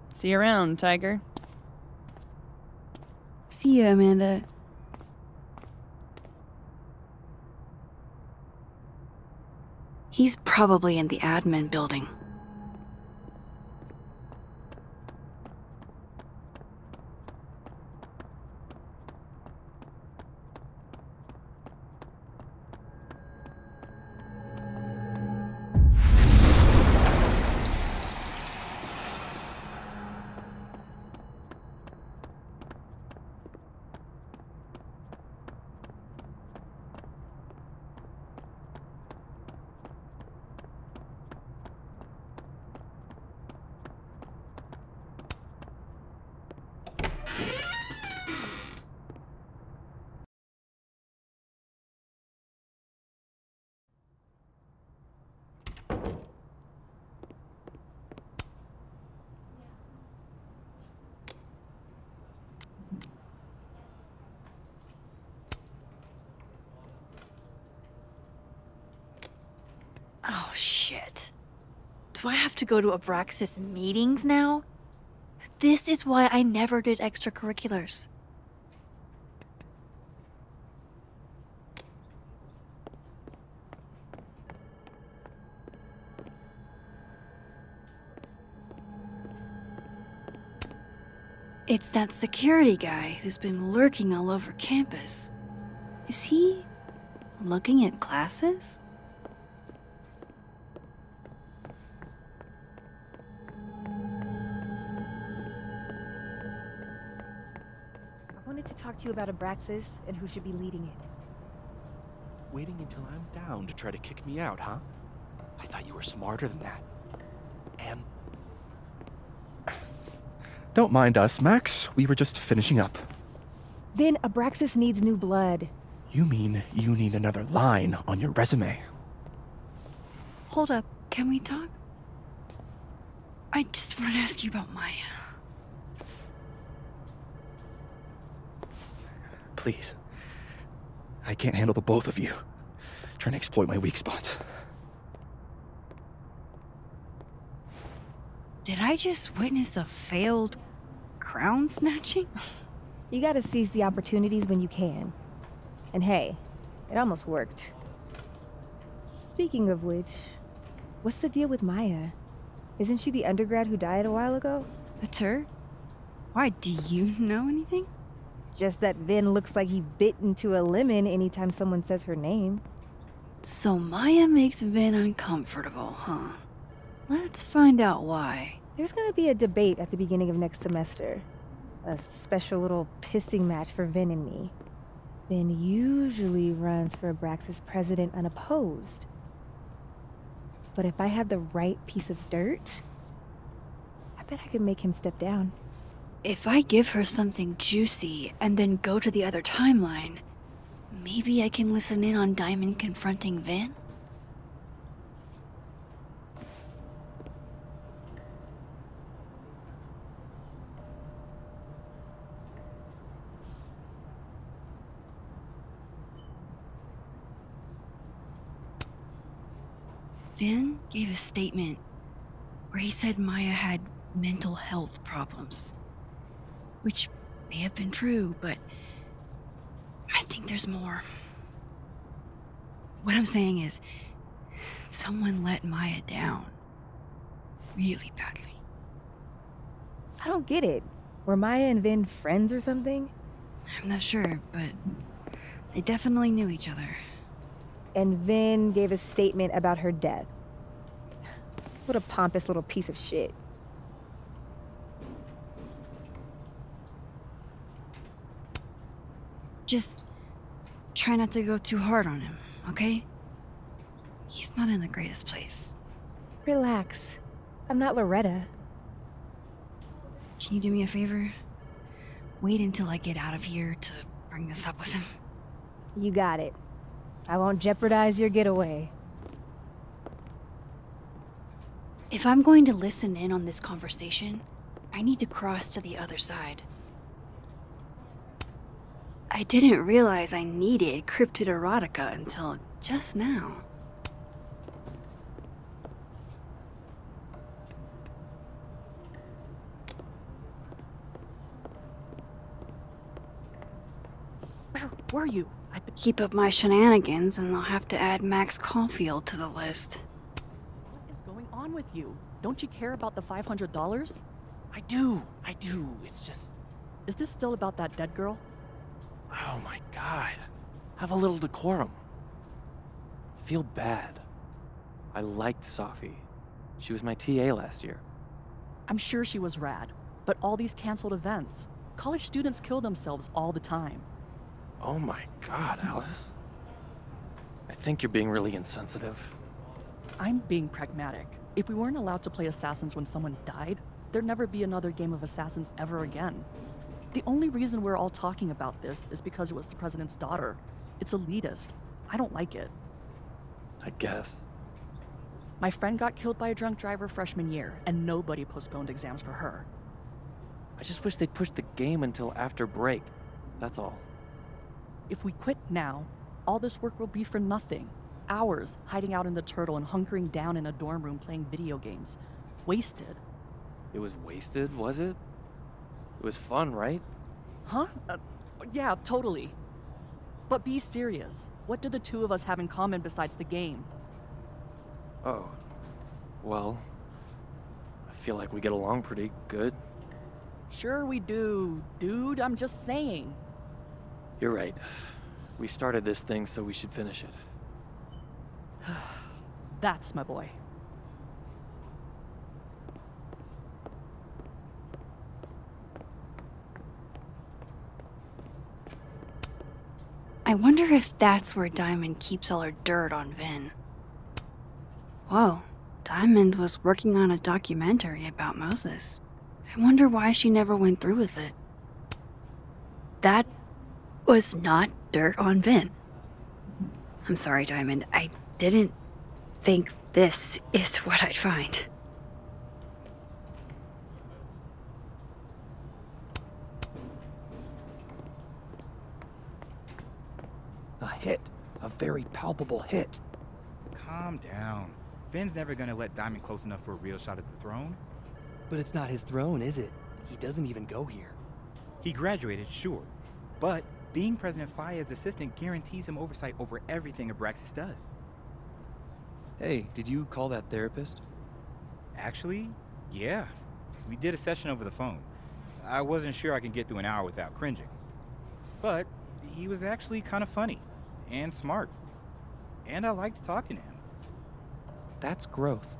See you around, Tiger. See you, Amanda. He's probably in the admin building. Oh, shit. Do I have to go to Abraxas meetings now? This is why I never did extracurriculars. It's that security guy who's been lurking all over campus. Is he looking at classes? I wanted to talk to you about Abraxas and who should be leading it. Waiting until I'm down to try to kick me out, huh? I thought you were smarter than that. And... Don't mind us, Max. We were just finishing up. Vin, Abraxas needs new blood. You mean you need another line on your resume? Hold up, can we talk? I just want to ask you about Maya. Please. I can't handle the both of you. Trying to exploit my weak spots. Did I just witness a failed crown snatching? You gotta seize the opportunities when you can. And hey, it almost worked. Speaking of which, what's the deal with Maya? Isn't she the undergrad who died a while ago? That's her? Why, do you know anything? Just that Vin looks like he bit into a lemon anytime someone says her name. So Maya makes Vin uncomfortable, huh? Let's find out why. There's gonna be a debate at the beginning of next semester. A special little pissing match for Vin and me. Vin usually runs for Abraxas president unopposed. But if I had the right piece of dirt, I bet I could make him step down. If I give her something juicy and then go to the other timeline, maybe I can listen in on Diamond confronting Vin? Vin gave a statement where he said Maya had mental health problems. Which may have been true, but I think there's more. What I'm saying is, someone let Maya down. Really badly. I don't get it. Were Maya and Vin friends or something? I'm not sure, but they definitely knew each other. And Vin gave a statement about her death. What a pompous little piece of shit. Just try not to go too hard on him, okay? He's not in the greatest place. Relax. I'm not Loretta. Can you do me a favor? Wait until I get out of here to bring this up with him. You got it. I won't jeopardize your getaway. If I'm going to listen in on this conversation, I need to cross to the other side. I didn't realize I needed cryptid erotica until just now. Where are you? Keep up my shenanigans and I'll have to add Max Caulfield to the list. What is going on with you? Don't you care about the $500? I do. It's just... Is this still about that dead girl? Oh my god. Have a little decorum. Feel bad. I liked Safi. She was my TA last year. I'm sure she was rad, but all these canceled events. College students kill themselves all the time. Oh my god, Alice. I think you're being really insensitive. I'm being pragmatic. If we weren't allowed to play Assassins when someone died, there'd never be another game of Assassins ever again. The only reason we're all talking about this is because it was the president's daughter. It's elitist. I don't like it. I guess. My friend got killed by a drunk driver freshman year, and nobody postponed exams for her. I just wish they'd push the game until after break. That's all. If we quit now, all this work will be for nothing. Hours hiding out in the turtle and hunkering down in a dorm room playing video games. Wasted. It was wasted, was it? It was fun, right? Huh? Yeah, totally. But be serious. What do the two of us have in common besides the game? Oh. Well, I feel like we get along pretty good. Sure we do, dude. I'm just saying. You're right. We started this thing, so we should finish it. That's my boy. I wonder if that's where Diamond keeps all her dirt on Vin. Whoa, Diamond was working on a documentary about Moses. I wonder why she never went through with it. That was not dirt on Vin. I'm sorry, Diamond. I didn't think this is what I'd find. A hit. A very palpable hit. Calm down. Vin's never gonna let Diamond close enough for a real shot at the throne. But it's not his throne, is it? He doesn't even go here. He graduated, sure. But being President Faya's assistant guarantees him oversight over everything Abraxas does. Hey, did you call that therapist? Actually, yeah. We did a session over the phone. I wasn't sure I could get through an hour without cringing. But he was actually kind of funny and smart. And I liked talking to him. That's growth.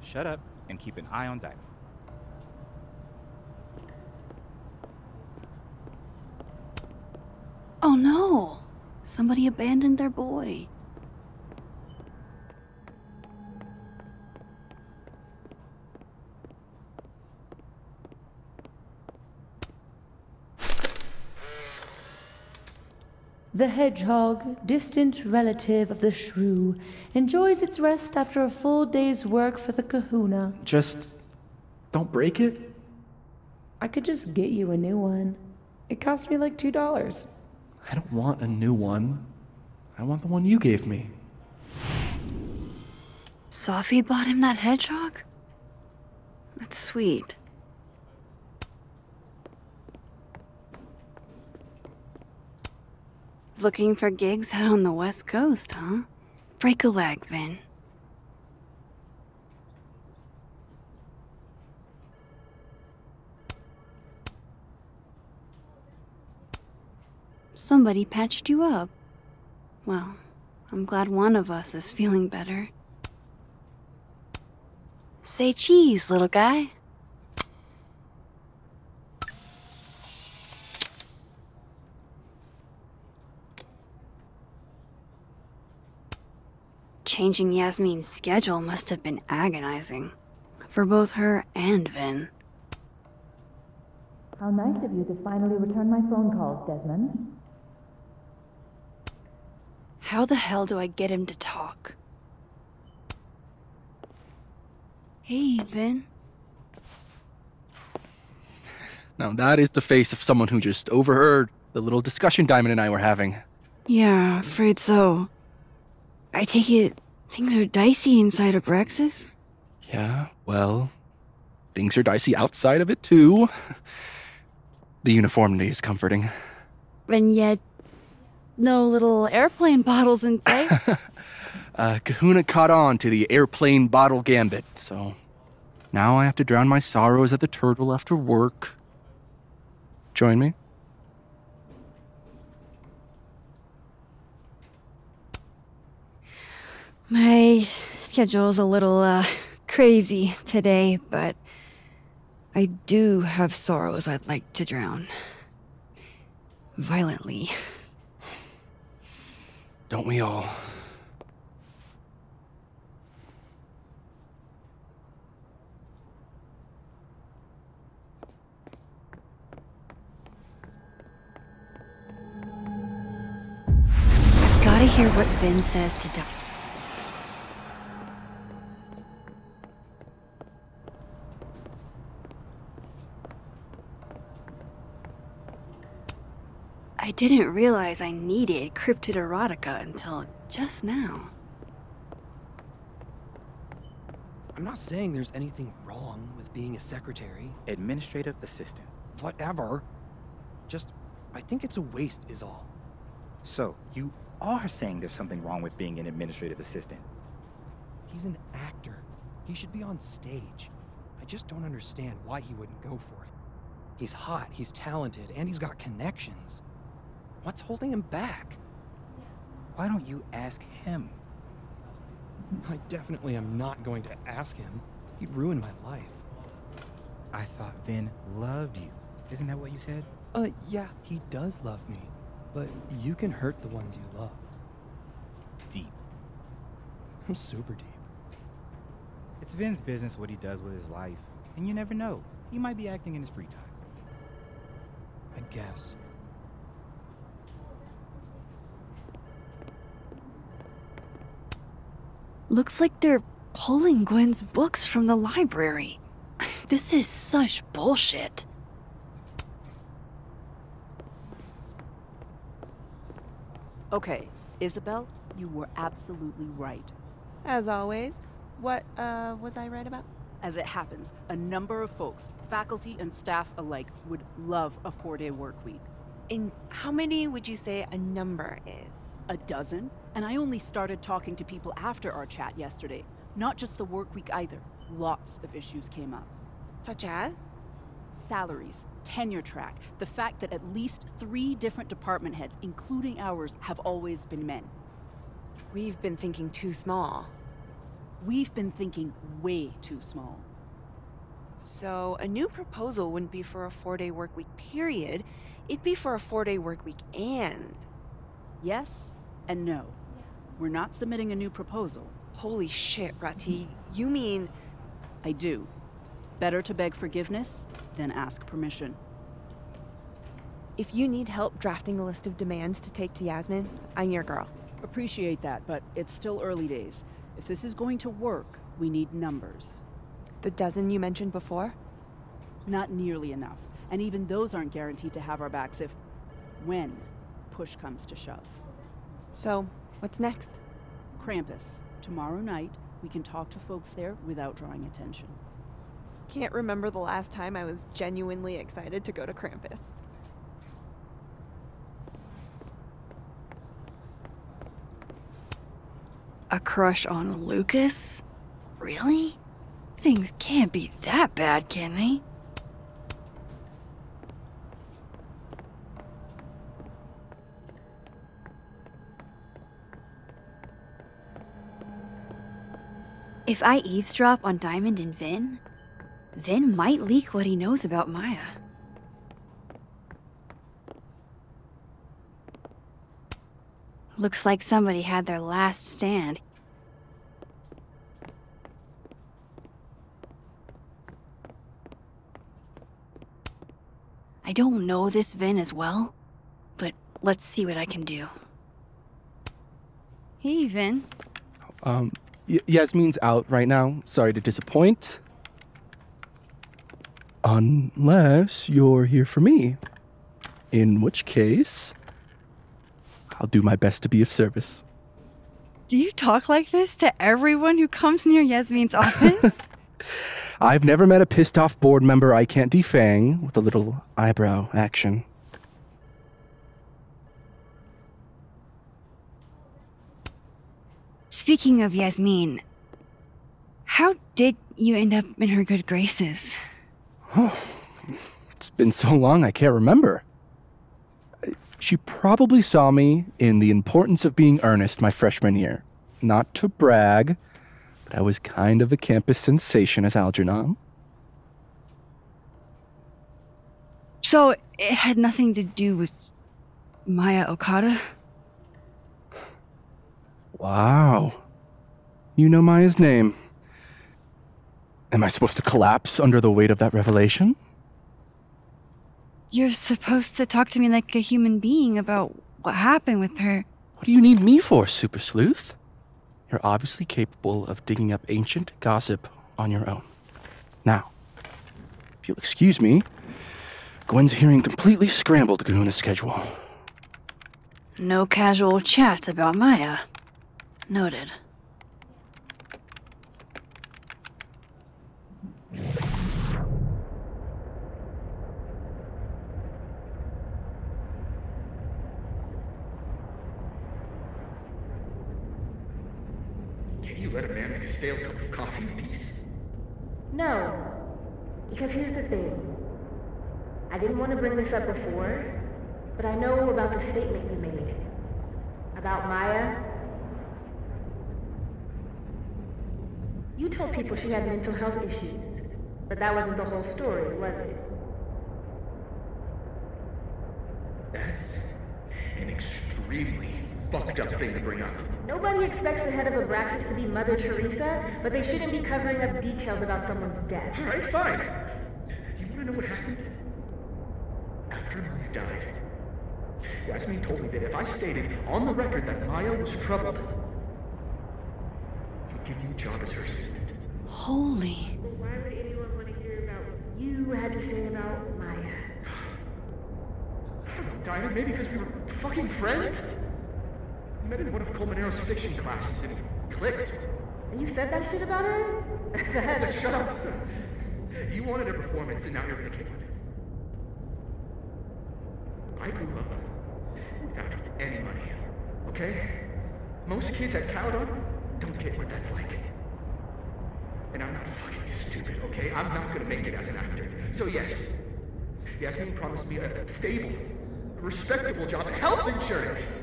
Shut up and keep an eye on Diamond. Oh no! Somebody abandoned their boy. The hedgehog, distant relative of the shrew, enjoys its rest after a full day's work for the kahuna. Just don't break it? I could just get you a new one. It cost me like $2. I don't want a new one. I want the one you gave me. Safi bought him that hedgehog? That's sweet. Looking for gigs out on the West Coast, huh? Break a leg, Vin. Somebody patched you up. Well, I'm glad one of us is feeling better. Say cheese, little guy. Changing Yasmin's schedule must have been agonizing. For both her and Vin. How nice of you to finally return my phone calls, Desmond. How the hell do I get him to talk? Hey, Vin. Now that is the face of someone who just overheard the little discussion Diamond and I were having. Yeah, afraid so. I take it things are dicey inside of Brexis? Yeah, well, things are dicey outside of it too. The uniformity is comforting. And yet, no little airplane bottles in sight. Kahuna caught on to the airplane bottle gambit, so now I have to drown my sorrows at the Turtle after work. Join me? My schedule's a little, crazy today, but I do have sorrows I'd like to drown. Violently. Don't we all? I've gotta hear what Vin says to Doc. I didn't realize I needed cryptid erotica until just now. I'm not saying there's anything wrong with being a secretary. Administrative assistant. Whatever. Just, I think it's a waste is all. So, you are saying there's something wrong with being an administrative assistant? He's an actor. He should be on stage. I just don't understand why he wouldn't go for it. He's hot, he's talented, and he's got connections. What's holding him back? Why don't you ask him? I definitely am not going to ask him. He'd ruin my life. I thought Vin loved you. Isn't that what you said? Yeah, he does love me. But you can hurt the ones you love. Deep. I'm super deep. It's Vin's business what he does with his life. And you never know. He might be acting in his free time. I guess. Looks like they're pulling Gwen's books from the library. This is such bullshit. Okay, Isabel, you were absolutely right. As always. What, was I right about? As it happens, a number of folks, faculty and staff alike, would love a 4-day work week. And how many would you say a number is? A dozen? And I only started talking to people after our chat yesterday. Not just the work week either. lots of issues came up. Such as? Salaries, tenure track, the fact that at least 3 different department heads, including ours, have always been men. We've been thinking too small. We've been thinking way too small. So a new proposal wouldn't be for a 4-day work week period. It'd be for a 4-day work week and... Yes and no. We're not submitting a new proposal. Holy shit, Rati. You mean... I do. Better to beg forgiveness than ask permission. If you need help drafting a list of demands to take to Yasmin, I'm your girl. Appreciate that, but it's still early days. If this is going to work, we need numbers. The dozen you mentioned before? Not nearly enough. And even those aren't guaranteed to have our backs when push comes to shove. So, what's next? Krampus. Tomorrow night, we can talk to folks there without drawing attention. Can't remember the last time I was genuinely excited to go to Krampus. A crush on Lucas? Really? Things can't be that bad, can they? If I eavesdrop on Diamond and Vin, Vin might leak what he knows about Maya. Looks like somebody had their last stand. I don't know this Vin as well, but let's see what I can do. Hey, Vin. Yasmin's out right now. Sorry to disappoint. Unless you're here for me. In which case, I'll do my best to be of service. Do you talk like this to everyone who comes near Yasmin's office? I've never met a pissed off board member I can't defang with a little eyebrow action. Speaking of Yasmin, how did you end up in her good graces? Oh, it's been so long I can't remember. She probably saw me in The Importance of Being Earnest my freshman year. Not to brag, but I was kind of a campus sensation as Algernon. So it had nothing to do with Maya Okada? Wow. You know Maya's name. Am I supposed to collapse under the weight of that revelation? You're supposed to talk to me like a human being about what happened with her. What do you need me for, Super Sleuth? You're obviously capable of digging up ancient gossip on your own. Now, if you'll excuse me, Gwen's hearing completely scrambled Kahuna's schedule. No casual chats about Maya. Noted. Can you let a man make a stale cup of coffee in peace? No. Because here's the thing. I didn't want to bring this up before, but I know about the statement you made. About Maya. You told people she had mental health issues, but that wasn't the whole story, was it? That's an extremely fucked up thing to bring up. Nobody expects the head of Abraxas to be Mother Teresa, but they shouldn't be covering up details about someone's death. All right, fine. You want to know what happened? After Maya died, Yasmin told me that if I stated on the record that Maya was troubled, she'd give me a job as her assistant. Holy. But why would anyone want to hear about what you had to say about Maya? I don't know, Dinah, maybe because we were fucking friends? We met in one of Colmenaro's fiction classes and it clicked. And you said that shit about her? Shut up. You wanted a performance and now you're gonna kick it. I grew up without any money, okay? Most kids at Caledon don't get what that's like. And I'm not fucking stupid, okay? I'm not gonna make it as an actor. So yes, Yasmin promised me a stable, respectable job, health insurance.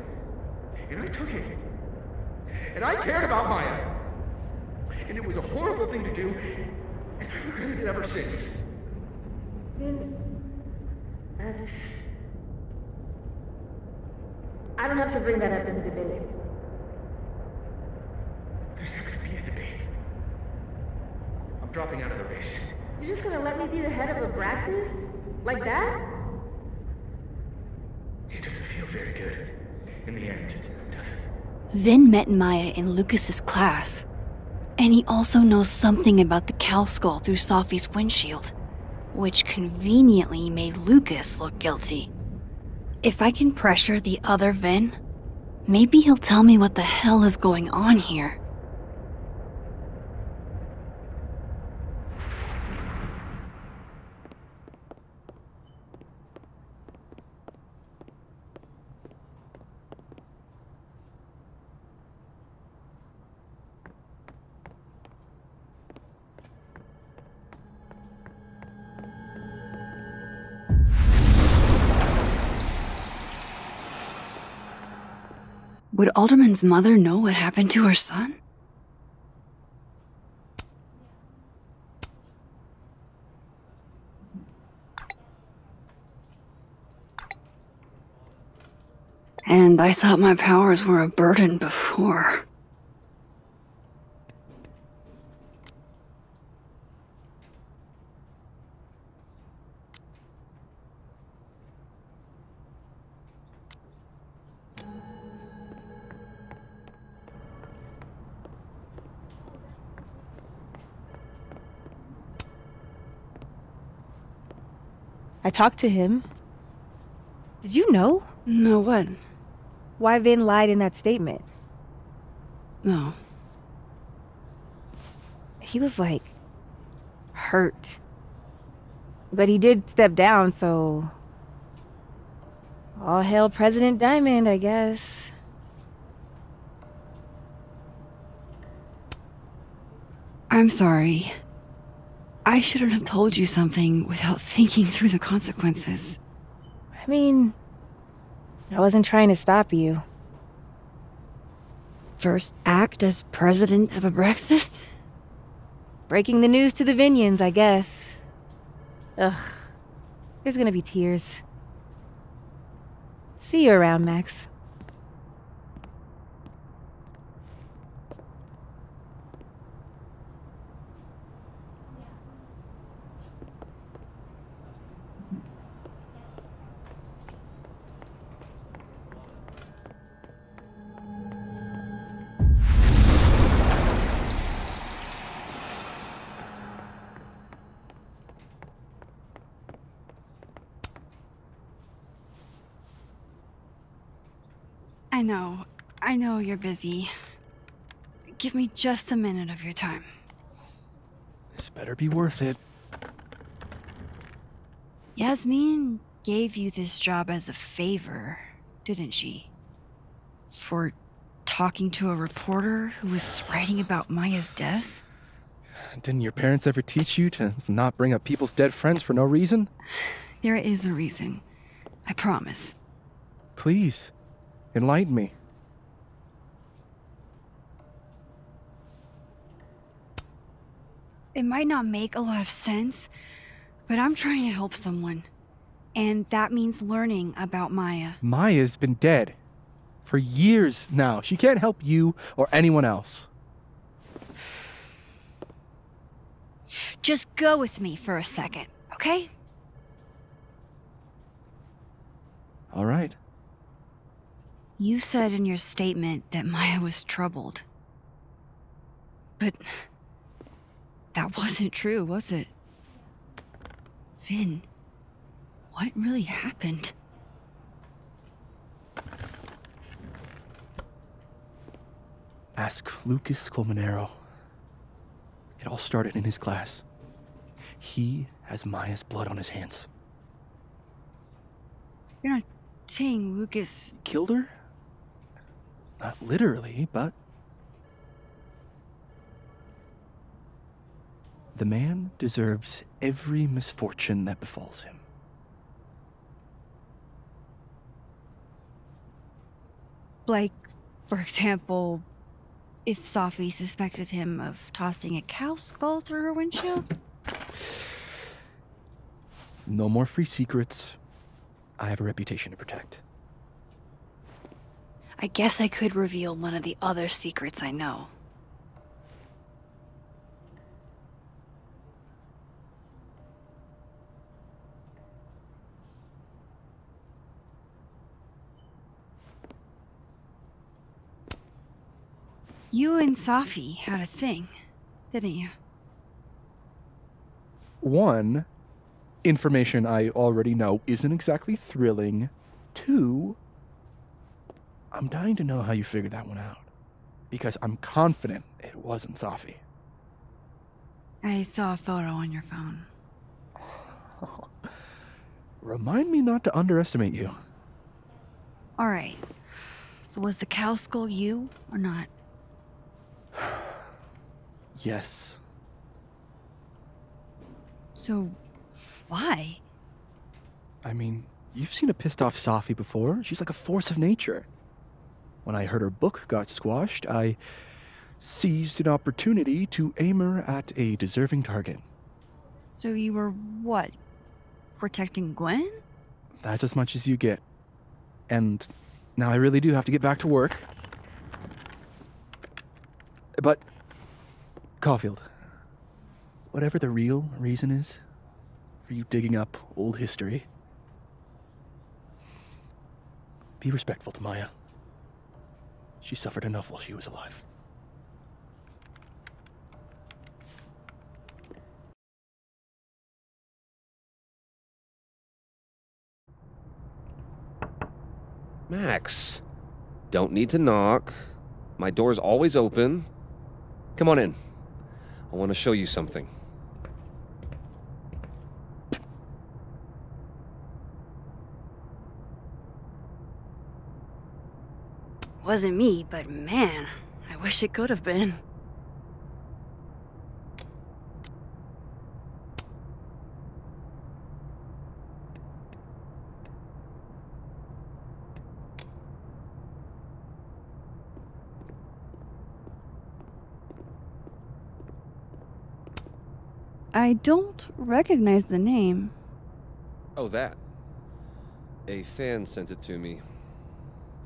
And I took it. And I cared about Maya. And it was a horrible thing to do, and I've regretted it ever since. That's... I don't have to bring that up in the debate. There's not gonna be a debate. I'm dropping out of the race. You're just gonna let me be the head of Abraxas? Like that? It doesn't feel very good. In the end, does it? Vin met Maya in Lucas's class. And he also knows something about the cow skull through Safi's windshield, which conveniently made Lucas look guilty. If I can pressure the other Vin, maybe he'll tell me what the hell is going on here. Would Alderman's mother know what happened to her son? And I thought my powers were a burden before. I talked to him. Did you know? No, what? Why Vin lied in that statement. No. He was like... hurt. But he did step down, so... all hail President Diamond, I guess. I'm sorry. I shouldn't have told you something without thinking through the consequences. I mean, I wasn't trying to stop you. First act as president of Abraxas? Breaking the news to the Vinians, I guess. Ugh. There's gonna be tears. See you around, Max. I know you're busy. Give me just a minute of your time. This better be worth it. Yasmin gave you this job as a favor, didn't she? For talking to a reporter who was writing about Maya's death? Didn't your parents ever teach you to not bring up people's dead friends for no reason? There is a reason. I promise. Please, enlighten me. It might not make a lot of sense, but I'm trying to help someone. And that means learning about Maya. Maya's been dead for years now. She can't help you or anyone else. Just go with me for a second, okay? All right. You said in your statement that Maya was troubled. But that wasn't true, was it? Vin, what really happened? Ask Lucas Colmenero. It all started in his class. He has Maya's blood on his hands. You're not saying Lucas killed her? Not literally, but... The man deserves every misfortune that befalls him. Like, for example, if Safi suspected him of tossing a cow skull through her windshield? No more free secrets. I have a reputation to protect. I guess I could reveal one of the other secrets I know. You and Safi had a thing, didn't you? One, information I already know isn't exactly thrilling. Two, I'm dying to know how you figured that one out. Because I'm confident it wasn't Safi. I saw a photo on your phone. Remind me not to underestimate you. Alright. So was the cow skull you, or not? Yes. So, why? I mean, you've seen a pissed off Safi before. She's like a force of nature. When I heard her book got squashed, I seized an opportunity to aim her at a deserving target. So you were, what, protecting Gwen? That's as much as you get. And now I really do have to get back to work. But, Caulfield, whatever the real reason is for you digging up old history, be respectful to Maya. She suffered enough while she was alive. Max, don't need to knock. My door's always open. Come on in. I want to show you something. Wasn't me, but man, I wish it could have been. I don't recognize the name. Oh, that. A fan sent it to me.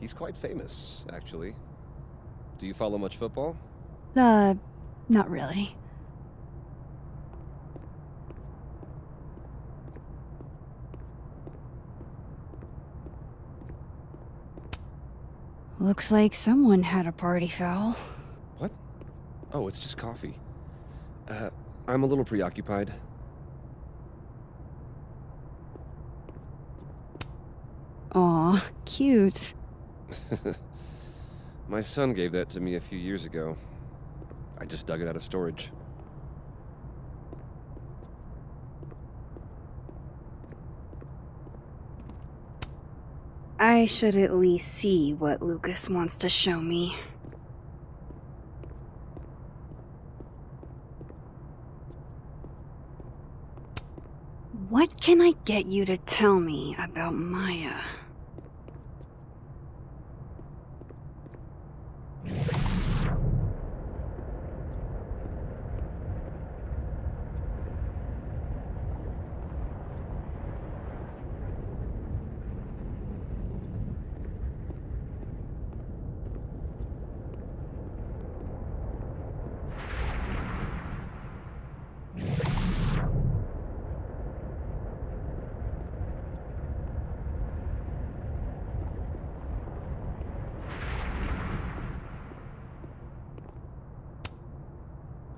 He's quite famous, actually. Do you follow much football? Not really. Looks like someone had a party foul. What? Oh, it's just coffee. I'm a little preoccupied. Aw, cute. My son gave that to me a few years ago. I just dug it out of storage. I should at least see what Lucas wants to show me. What can I get you to tell me about Maya?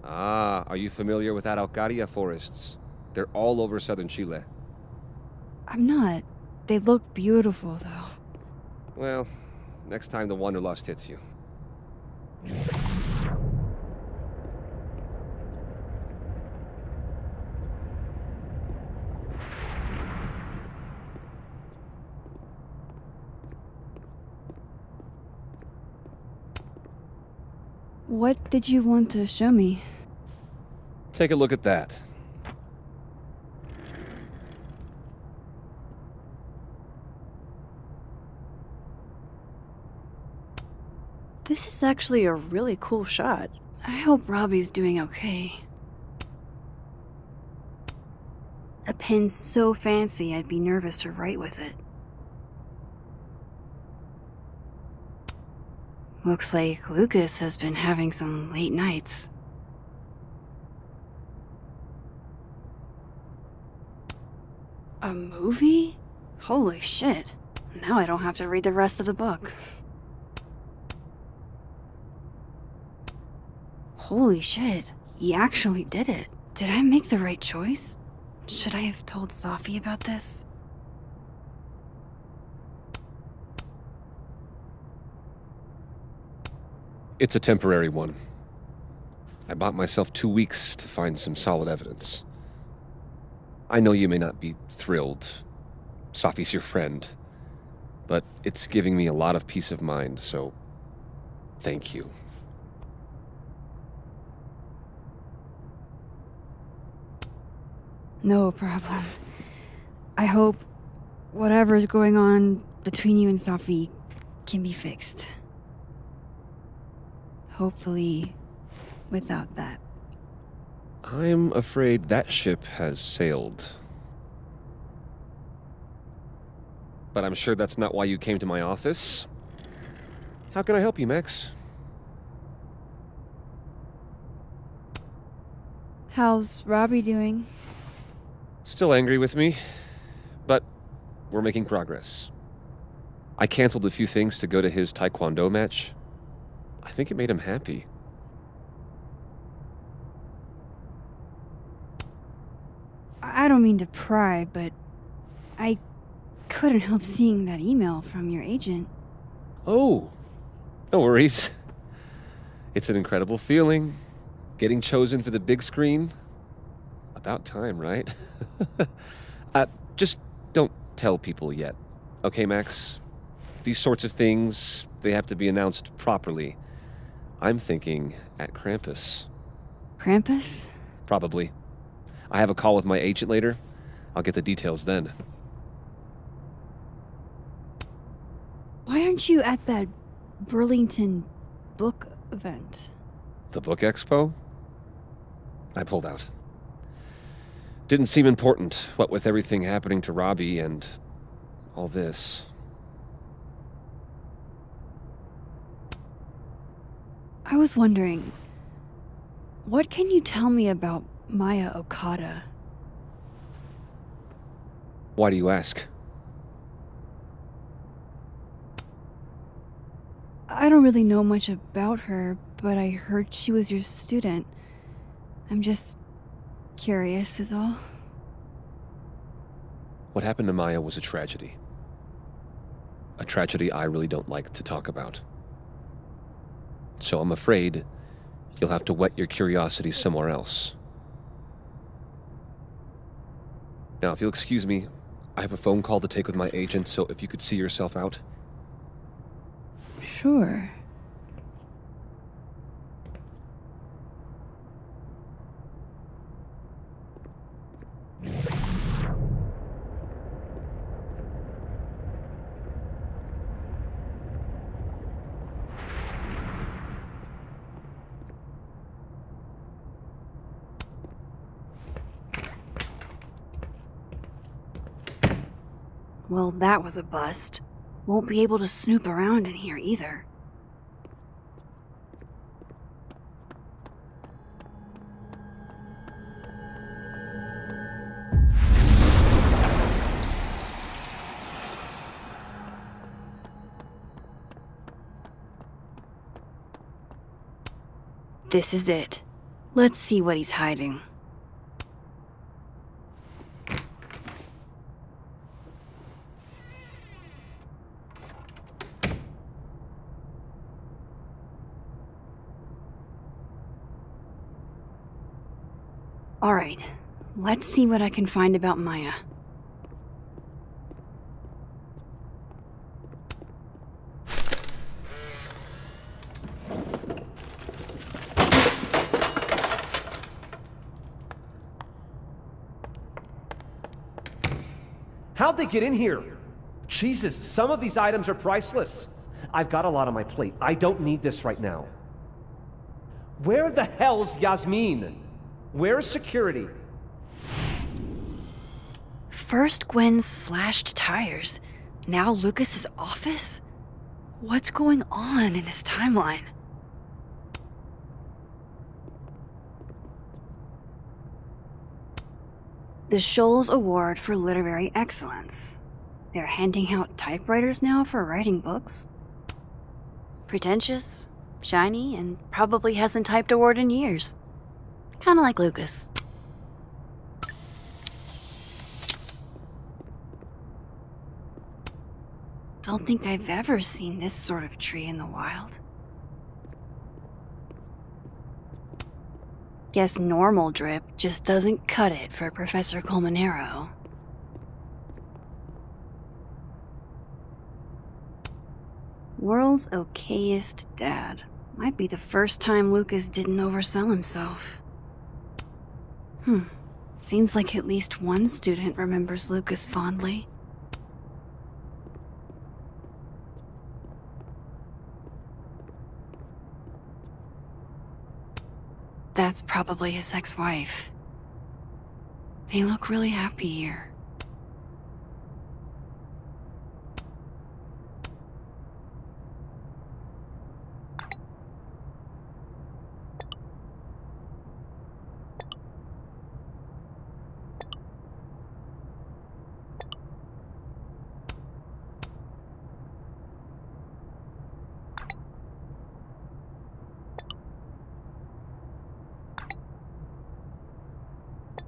Ah, are you familiar with Araucaria forests? They're all over southern Chile. I'm not. They look beautiful, though. Well, next time the Wanderlust hits you. What did you want to show me? Take a look at that. This is actually a really cool shot. I hope Robbie's doing okay. A pen so fancy I'd be nervous to write with it. Looks like Lucas has been having some late nights. A movie? Holy shit. Now I don't have to read the rest of the book. Holy shit, he actually did it. Did I make the right choice? Should I have told Safi about this? It's a temporary one. I bought myself 2 weeks to find some solid evidence. I know you may not be thrilled. Safi's your friend. But it's giving me a lot of peace of mind, so thank you. No problem. I hope whatever's going on between you and Safi can be fixed. Hopefully, without that. I'm afraid that ship has sailed. But I'm sure that's not why you came to my office. How can I help you, Max? How's Robbie doing? Still angry with me, but we're making progress. I canceled a few things to go to his taekwondo match. I think it made him happy. I don't mean to pry, but I couldn't help seeing that email from your agent. Oh, no worries. It's an incredible feeling, getting chosen for the big screen. About time, right? Just don't tell people yet. Okay, Max? These sorts of things, they have to be announced properly. I'm thinking at Krampus. Krampus? Probably. I have a call with my agent later. I'll get the details then. Why aren't you at that Burlington book event? The book expo? I pulled out. Didn't seem important, what with everything happening to Robbie and all this. I was wondering, what can you tell me about Maya Okada? Why do you ask? I don't really know much about her, but I heard she was your student. I'm just curious is all. What happened to Maya was a tragedy. A tragedy I really don't like to talk about. So I'm afraid you'll have to whet your curiosity somewhere else. Now, if you'll excuse me, I have a phone call to take with my agent, so if you could see yourself out. Sure. Well, that was a bust. Won't be able to snoop around in here either. This is it. Let's see what he's hiding. Alright, let's see what I can find about Maya. How'd they get in here? Jesus, some of these items are priceless. I've got a lot on my plate. I don't need this right now. Where the hell's Yasmin? Where's security? First Gwen's slashed tires, now Lucas's office? What's going on in this timeline? The Shoals Award for Literary Excellence. They're handing out typewriters now for writing books. Pretentious, shiny, and probably hasn't typed a word in years. Kinda like Lucas. Don't think I've ever seen this sort of tree in the wild. Guess normal drip just doesn't cut it for Professor Colmenero. World's okayest dad. Might be the first time Lucas didn't oversell himself. Seems like at least one student remembers Lucas fondly. That's probably his ex-wife. They look really happy here.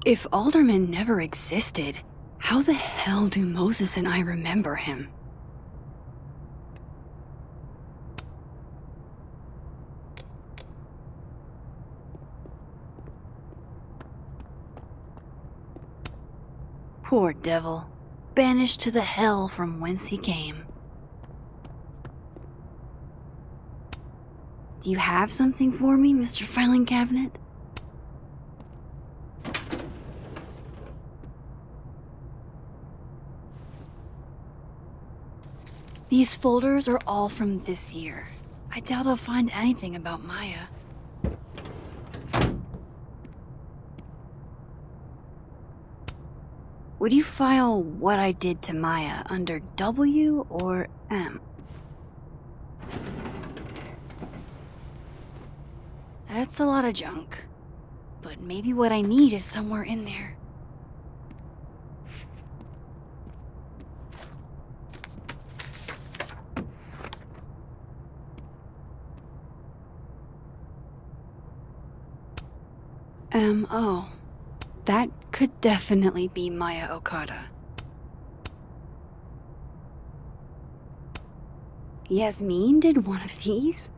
If Alderman never existed, how the hell do Moses and I remember him? Poor devil, banished to the hell from whence he came. Do you have something for me, Mr. Filing Cabinet? These folders are all from this year. I doubt I'll find anything about Maya. Would you file what I did to Maya under W or M? That's a lot of junk. But maybe what I need is somewhere in there. M.O. That could definitely be Maya Okada. Yasmin did one of these?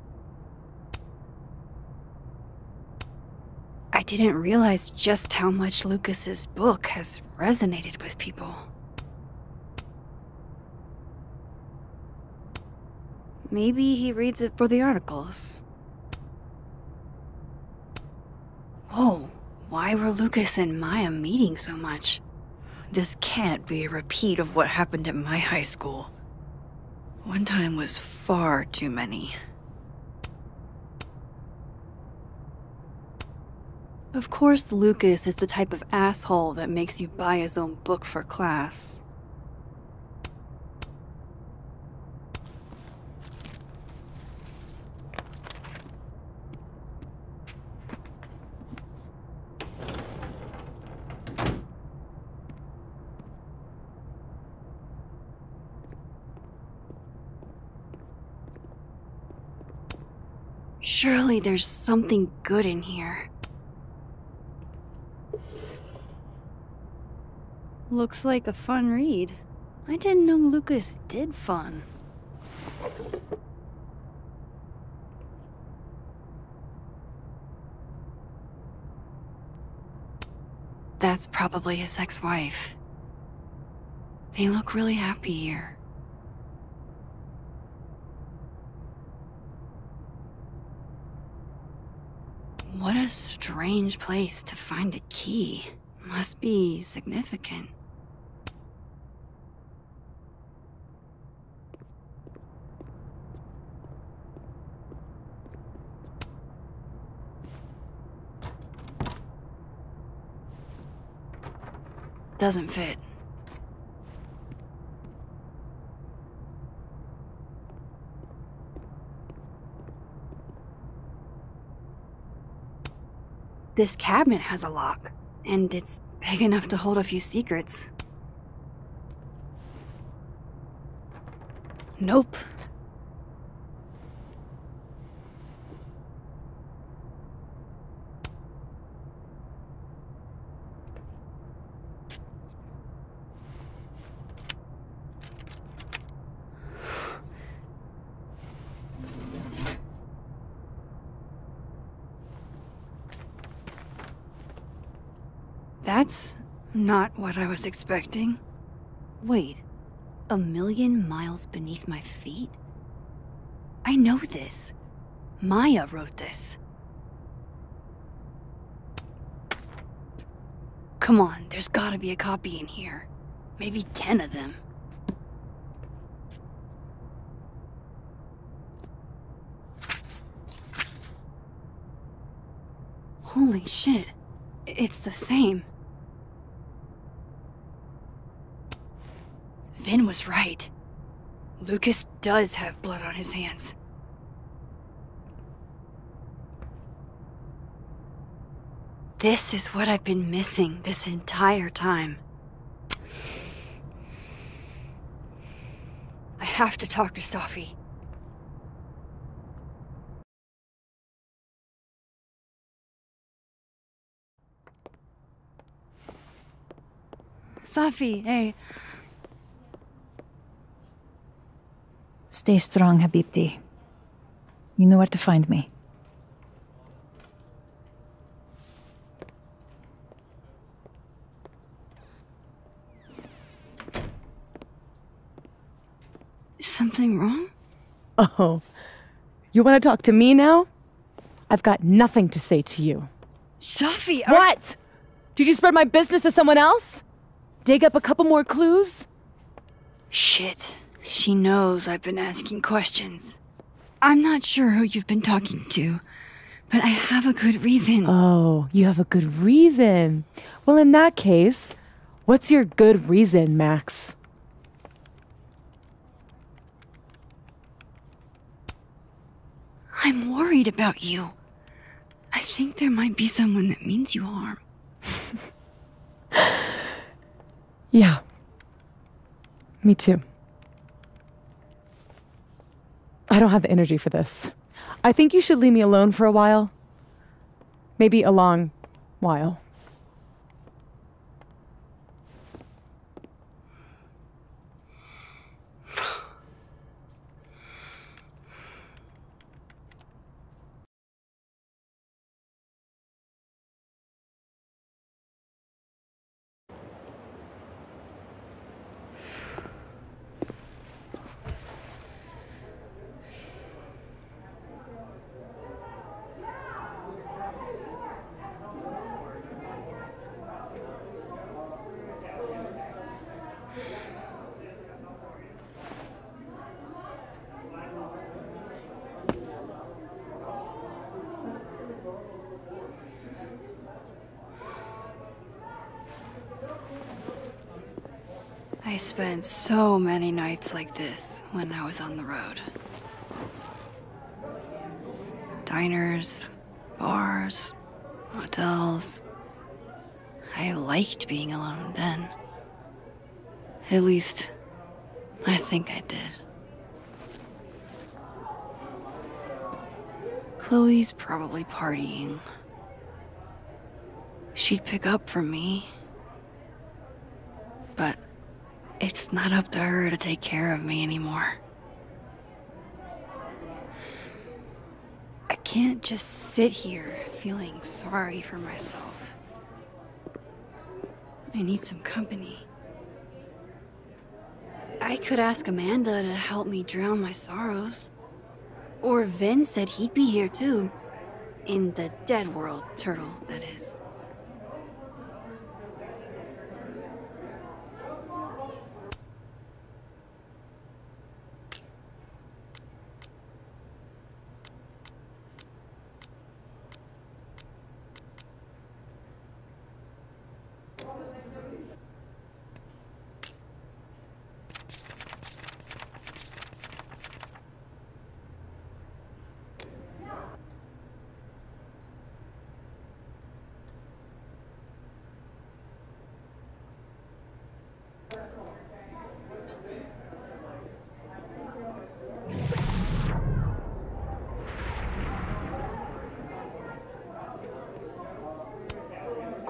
I didn't realize just how much Lucas's book has resonated with people. Maybe he reads it for the articles. Whoa, why were Lucas and Maya meeting so much? This can't be a repeat of what happened at my high school. One time was far too many. Of course, Lucas is the type of asshole that makes you buy his own book for class. Surely there's something good in here. Looks like a fun read. I didn't know Lucas did fun. That's probably his ex-wife. They look really happy here. What a strange place to find a key. Must be significant. doesn't fit. This cabinet has a lock, and it's big enough to hold a few secrets. Nope. That's not what I was expecting. Wait, 1,000,000 miles beneath my feet? I know this. Maya wrote this. Come on, there's gotta be a copy in here. Maybe 10 of them. Holy shit. It's the same. Vin was right. Lucas does have blood on his hands. This is what I've been missing this entire time. I have to talk to Safi. Safi, hey. Stay strong, Habibti. You know where to find me. Is something wrong? Oh, you want to talk to me now? I've got nothing to say to you. Safi, What? Did you spread my business to someone else? Dig up a couple more clues? Shit. She knows I've been asking questions. I'm not sure who you've been talking to, but I have a good reason. Oh, you have a good reason. Well, in that case, what's your good reason, Max? I'm worried about you. I think there might be someone that means you harm. Yeah. Me too. I don't have the energy for this. I think you should leave me alone for a while. Maybe a long while. I spent so many nights like this when I was on the road. Diners, bars, hotels. I liked being alone then. At least, I think I did. Chloe's probably partying. She'd pick up for me. But it's not up to her to take care of me anymore. I can't just sit here feeling sorry for myself. I need some company. I could ask Amanda to help me drown my sorrows. Or Vin said he'd be here too. In the dead world, Turtle, that is.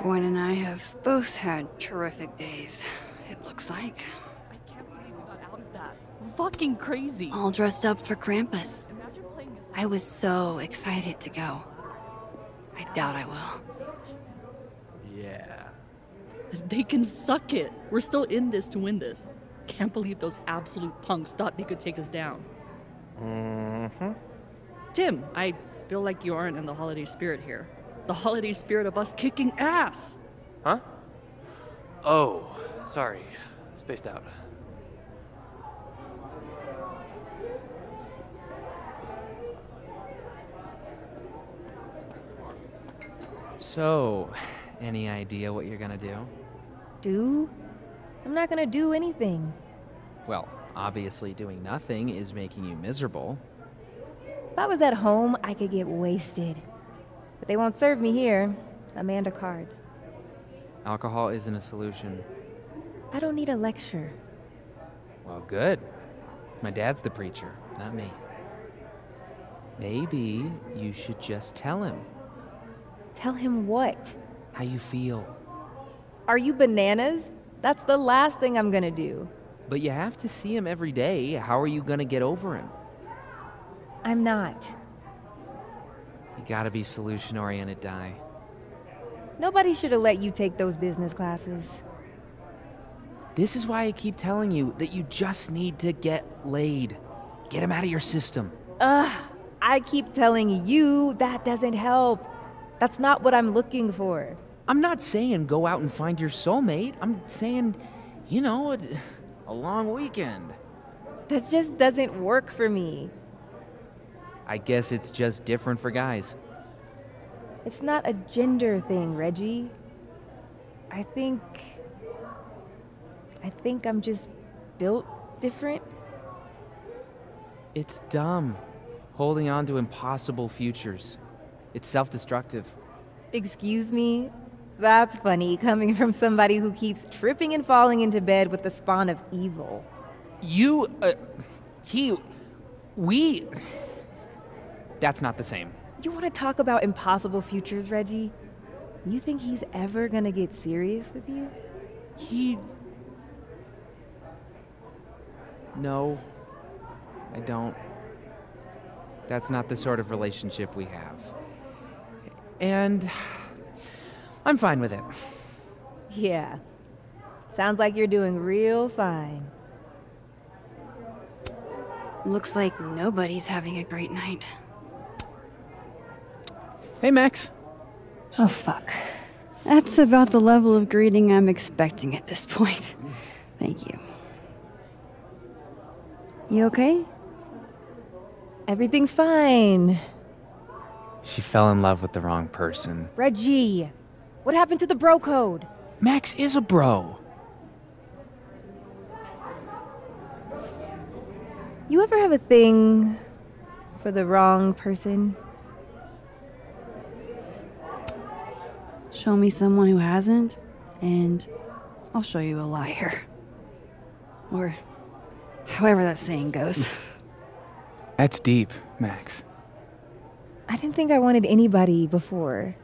Gwen and I have both had terrific days, it looks like. I can't believe we got out of that. Fucking crazy. All dressed up for Krampus. Imagine playing as I was so excited to go. I doubt I will. Yeah. They can suck it. We're still in this to win this. Can't believe those absolute punks thought they could take us down. Mm-hmm. Tim, I feel like you aren't in the holiday spirit here. The holiday spirit of us kicking ass. Huh? Oh, sorry. Spaced out. So, any idea what you're gonna do? Do? I'm not gonna do anything. Well, obviously doing nothing is making you miserable. If I was at home, I could get wasted. But they won't serve me here. Amanda cards. Alcohol isn't a solution. I don't need a lecture. Well, good. My dad's the preacher, not me. Maybe you should just tell him. Tell him what? How you feel. Are you bananas? That's the last thing I'm gonna do. But you have to see him every day. How are you gonna get over him? I'm not. You gotta be solution-oriented, Di. Nobody should have let you take those business classes. This is why I keep telling you that you just need to get laid. Get him out of your system. Ugh, I keep telling you that doesn't help. That's not what I'm looking for. I'm not saying go out and find your soulmate. I'm saying, you know, a long weekend. That just doesn't work for me. I guess it's just different for guys. It's not a gender thing, Reggie. I think I'm just built different. It's dumb. Holding on to impossible futures. It's self-destructive. Excuse me? That's funny, coming from somebody who keeps tripping and falling into bed with the spawn of evil. That's not the same. You want to talk about impossible futures, Reggie? You think he's ever gonna get serious with you? No, I don't. That's not the sort of relationship we have. And I'm fine with it. Yeah. Sounds like you're doing real fine. Looks like nobody's having a great night. Hey, Max. Oh, fuck. That's about the level of greeting I'm expecting at this point. Thank you. You okay? Everything's fine. She fell in love with the wrong person. Reggie, what happened to the bro code? Max is a bro. You ever have a thing for the wrong person? Show me someone who hasn't, and I'll show you a liar. Or however that saying goes. That's deep, Max. I didn't think I wanted anybody before.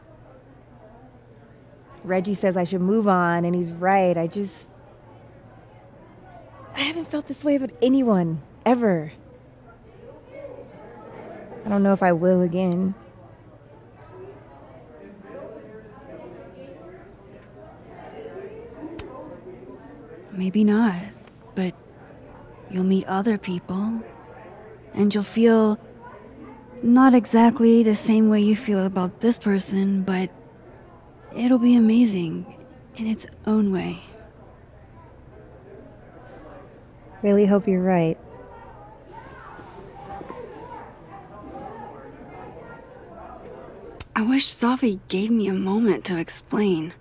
Reggie says I should move on, and he's right. I haven't felt this way about anyone, ever. I don't know if I will again. Maybe not, but you'll meet other people, and you'll feel not exactly the same way you feel about this person, but it'll be amazing in its own way. Really hope you're right. I wish Safi gave me a moment to explain.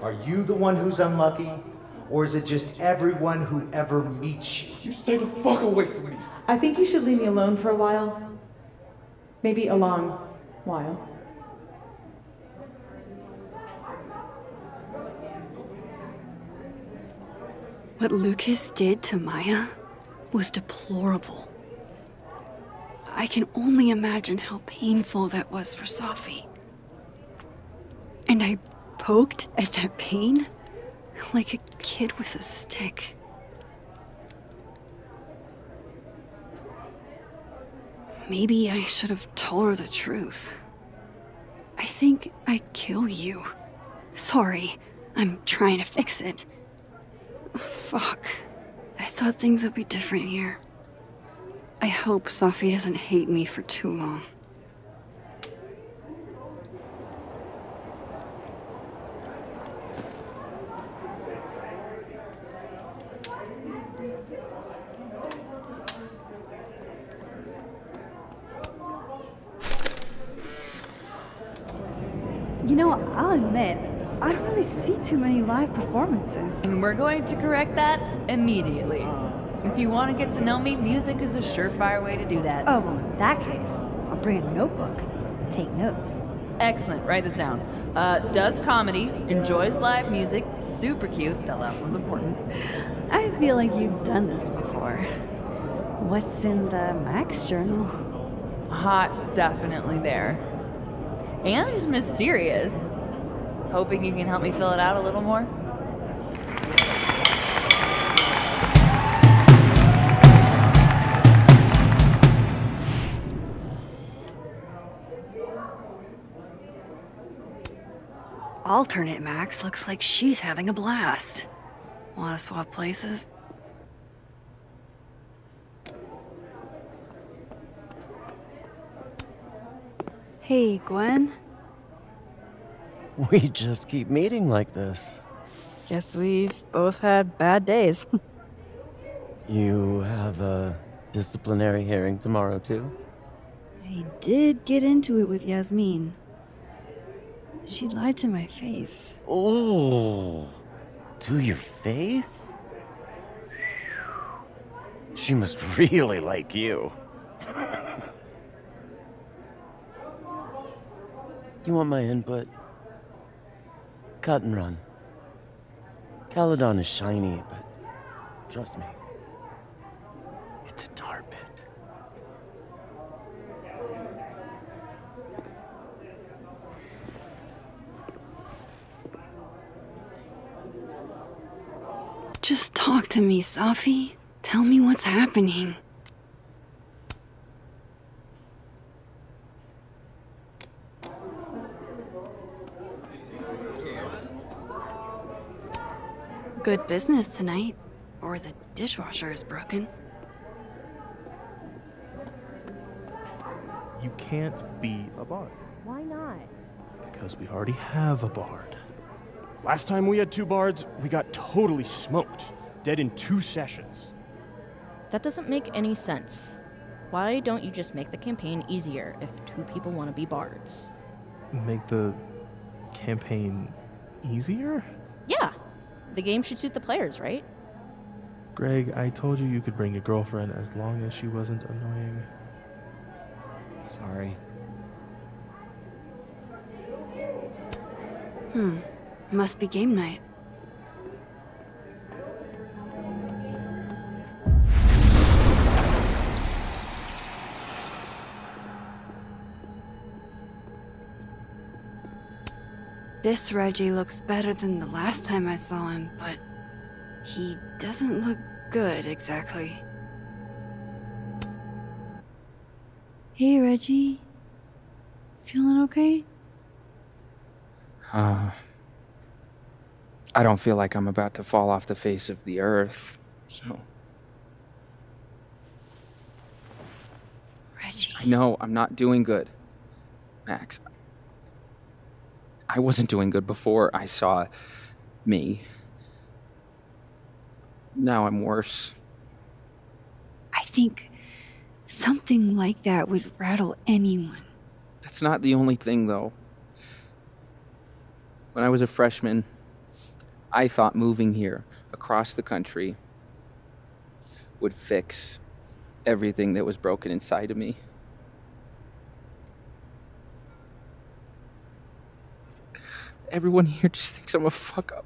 Are you the one who's unlucky? Or is it just everyone who ever meets you? You stay the fuck away from me! I think you should leave me alone for a while. Maybe a long while. What Lucas did to Maya was deplorable. I can only imagine how painful that was for Safi. And I poked at that pain like a kid with a stick. Maybe I should have told her the truth. I think I'd kill you. Sorry, I'm trying to fix it. Fuck. I thought things would be different here. I hope Safi doesn't hate me for too long. You know, I'll admit, I don't really see too many live performances. And we're going to correct that immediately. If you want to get to know me, music is a surefire way to do that. Oh, well, in that case, I'll bring a notebook. Take notes. Excellent, write this down. Does comedy, enjoys live music, super cute, that last one's important. I feel like you've done this before. What's in the Max journal? Hot's definitely there. And mysterious. Hoping you can help me fill it out a little more? Alternate Max looks like she's having a blast. Want to swap places? Hey, Gwen. We just keep meeting like this. Guess we've both had bad days. You have a disciplinary hearing tomorrow, too? I did get into it with Yasmin. She lied to my face. Oh, to your face? She must really like you. You want my input? Cut and run. Caledon is shiny, but trust me, it's a tar pit. Just talk to me, Safi. Tell me what's happening. Good business tonight, or the dishwasher is broken. You can't be a bard. Why not? Because we already have a bard. Last time we had 2 bards, we got totally smoked. Dead in 2 sessions. That doesn't make any sense. Why don't you just make the campaign easier if 2 people want to be bards? Make the campaign easier? Yeah! The game should suit the players, right? Greg, I told you could bring your girlfriend as long as she wasn't annoying. Sorry. Must be game night. This Reggie looks better than the last time I saw him, but he doesn't look good exactly. Hey, Reggie. Feeling okay? I don't feel like I'm about to fall off the face of the earth, so... Reggie. I know, I'm not doing good. Max, I wasn't doing good before I saw me. Now I'm worse. I think something like that would rattle anyone. That's not the only thing, though. When I was a freshman, I thought moving here across the country would fix everything that was broken inside of me. Everyone here just thinks I'm a fuck up.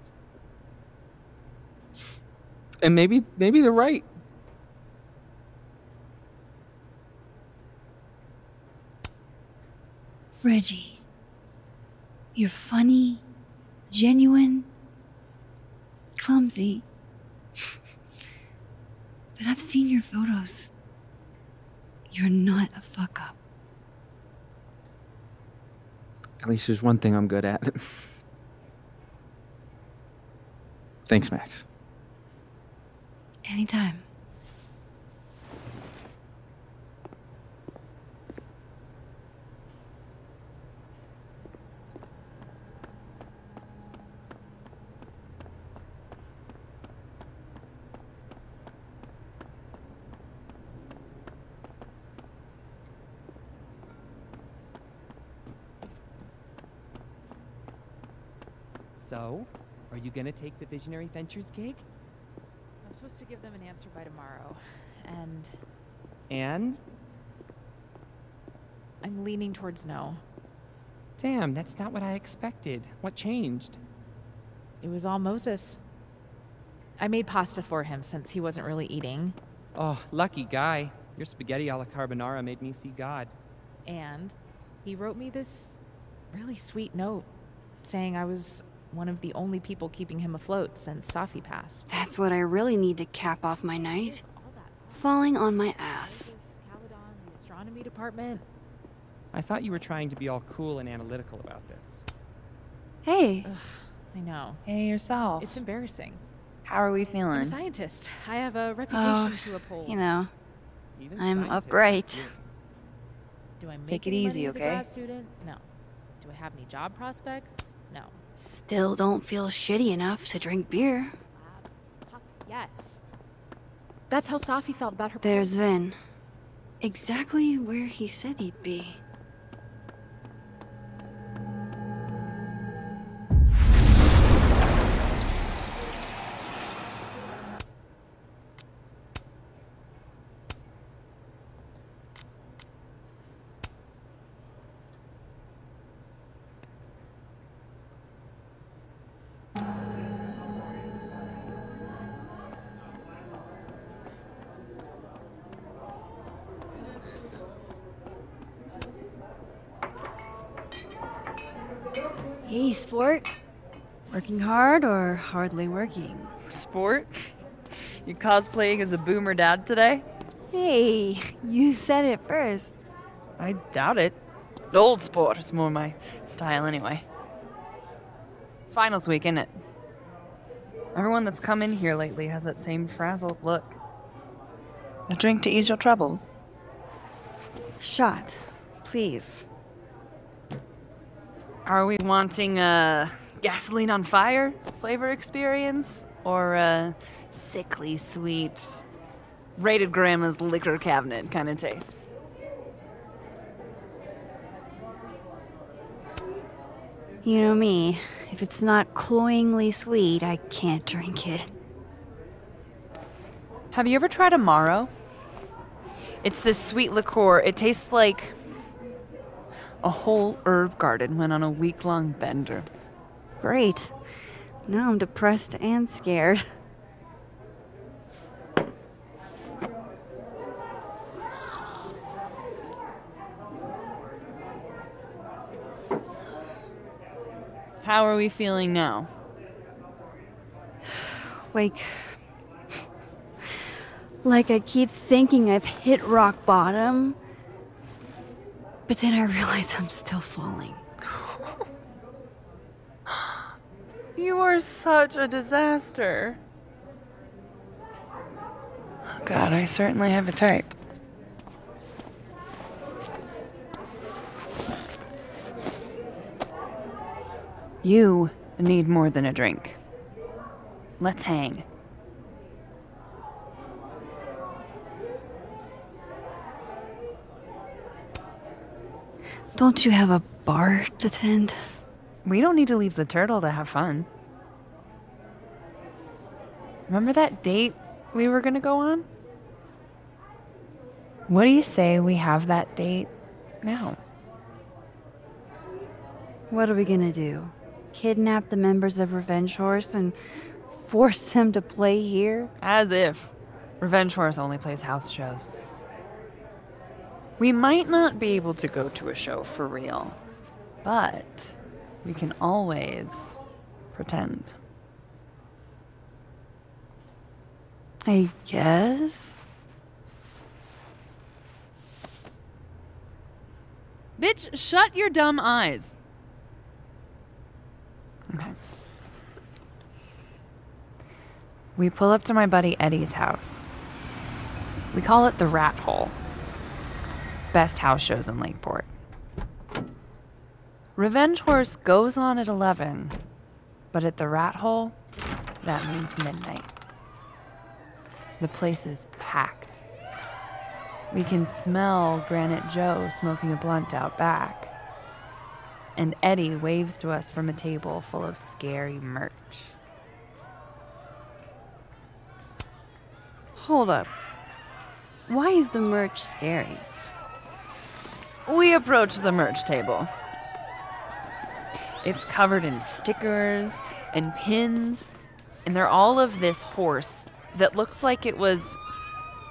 And maybe they're right. Reggie, you're funny, genuine, clumsy. But I've seen your photos. You're not a fuck up. At least there's one thing I'm good at. Thanks, Max. Anytime. So, are you gonna take the Visionary Ventures gig? I'm supposed to give them an answer by tomorrow, and And? I'm leaning towards no. Damn, that's not what I expected. What changed? It was all Moses. I made pasta for him since he wasn't really eating. Oh, lucky guy. Your spaghetti alla carbonara made me see God. And he wrote me this really sweet note saying I was one of the only people keeping him afloat since Safi passed. That's what I really need to cap off my night. Falling on my ass. The astronomy department. I thought you were trying to be all cool and analytical about this. Hey. Ugh, I know. Hey, yourself. It's embarrassing. How are we I'm feeling? a scientist. I have a reputation to uphold. You know, Even I'm scientists upright. have feelings. Do I make Take it any easy, money as okay? a grad student? No. Do I have any job prospects? No. Still don't feel shitty enough to drink beer. Fuck yes. That's how Safi felt about her. There's Vin. Exactly where he said he'd be. Hey, sport. Working hard or hardly working? Sport? You cosplaying as a boomer dad today? Hey, you said it first. I doubt it. Old sport is more my style anyway. It's finals week, isn't it? Everyone that's come in here lately has that same frazzled look. A drink to ease your troubles. Shot, please. Are we wanting a gasoline on fire flavor experience? Or a sickly sweet, rated grandma's liquor cabinet kind of taste? You know me. If it's not cloyingly sweet, I can't drink it. Have you ever tried Amaro? It's this sweet liqueur. It tastes like a whole herb garden went on a week-long bender. Great. Now I'm depressed and scared. How are we feeling now? Like I keep thinking I've hit rock bottom, but then I realize I'm still falling. You are such a disaster. Oh God, I certainly have a type. You need more than a drink. Let's hang. Don't you have a bar to tend? We don't need to leave the turtle to have fun. Remember that date we were gonna go on? What do you say we have that date now? What are we gonna do? Kidnap the members of Revenge Horse and force them to play here? As if. Revenge Horse only plays house shows. We might not be able to go to a show for real, but we can always pretend. I guess. Bitch, shut your dumb eyes. Okay. We pull up to my buddy Eddie's house. We call it the Rat Hole. Best house shows in Lakeport. Revenge Horse goes on at 11, but at the Rat Hole, that means midnight. The place is packed. We can smell Granite Joe smoking a blunt out back. And Eddie waves to us from a table full of scary merch. Hold up. Why is the merch scary? We approach the merch table. It's covered in stickers and pins, and they're all of this horse that looks like it was,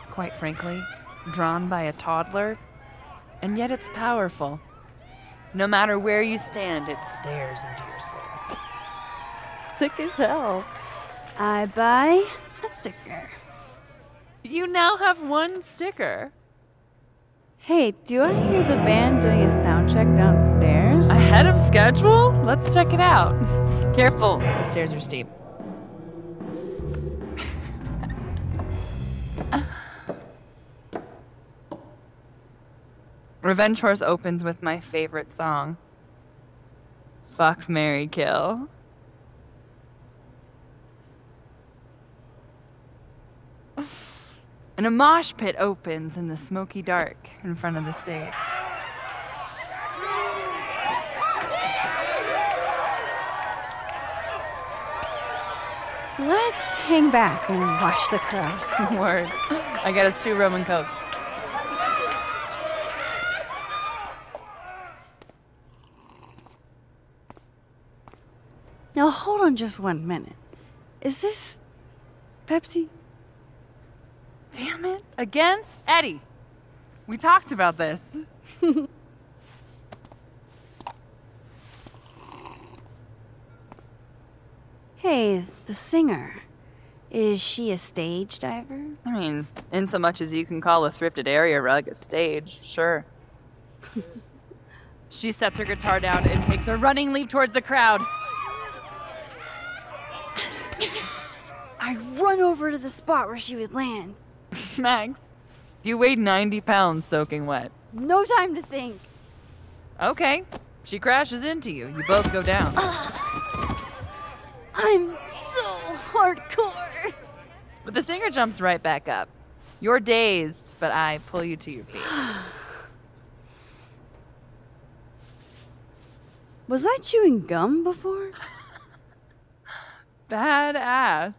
quite frankly, drawn by a toddler, and yet it's powerful. No matter where you stand, it stares into your soul. Sick as hell. I buy a sticker. You now have one sticker. Hey, do I hear the band doing a sound check downstairs? Ahead of schedule? Let's check it out. Careful, the stairs are steep. Revenge Horse opens with my favorite song. Fuck, Marry, Kill. And a mosh pit opens in the smoky dark in front of the stage. Let's hang back and watch the crowd. Word. I got us 2 rum and cokes. Now hold on just 1 minute. Is this Pepsi? Damn it. Again? Eddie, we talked about this. Hey, the singer. Is she a stage diver? I mean, in so much as you can call a thrifted area rug a stage, sure. She sets her guitar down and takes a running leap towards the crowd. I run over to the spot where she would land. Max, you weighed 90 pounds soaking wet. No time to think. Okay, she crashes into you. You both go down. I'm so hardcore. But the singer jumps right back up. You're dazed, but I pull you to your feet. Was I chewing gum before? Badass.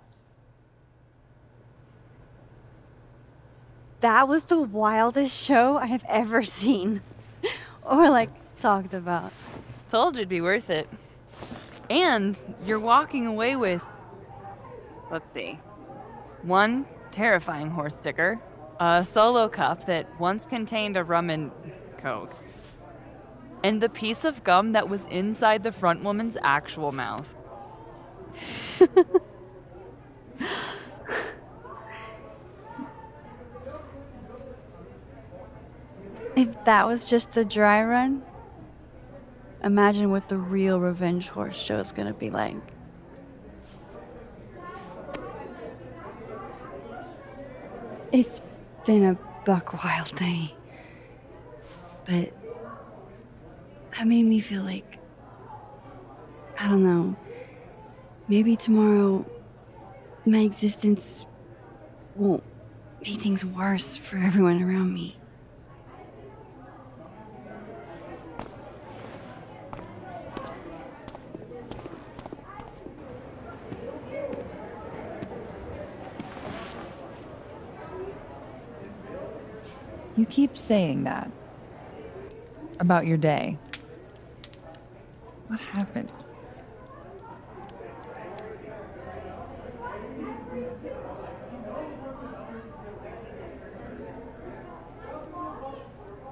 That was the wildest show I have ever seen. Or, like, talked about. Told you it'd be worth it. And you're walking away with, let's see, 1 terrifying horse sticker, a solo cup that once contained a rum and coke, and the piece of gum that was inside the front woman's actual mouth. If that was just a dry run, imagine what the real Revenge Horse show is gonna be like. It's been a buck wild day, but that made me feel like, I don't know, maybe tomorrow my existence won't make things worse for everyone around me. You keep saying that about your day. What happened?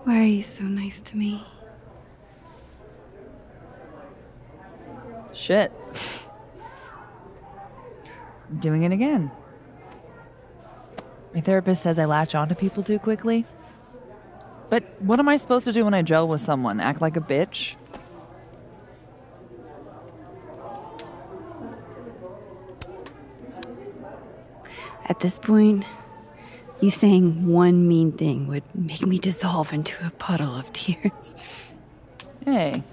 Why are you so nice to me? Shit. I'm doing it again. My therapist says I latch onto people too quickly. But what am I supposed to do when I gel with someone? Act like a bitch? At this point, you saying one mean thing would make me dissolve into a puddle of tears. Hey.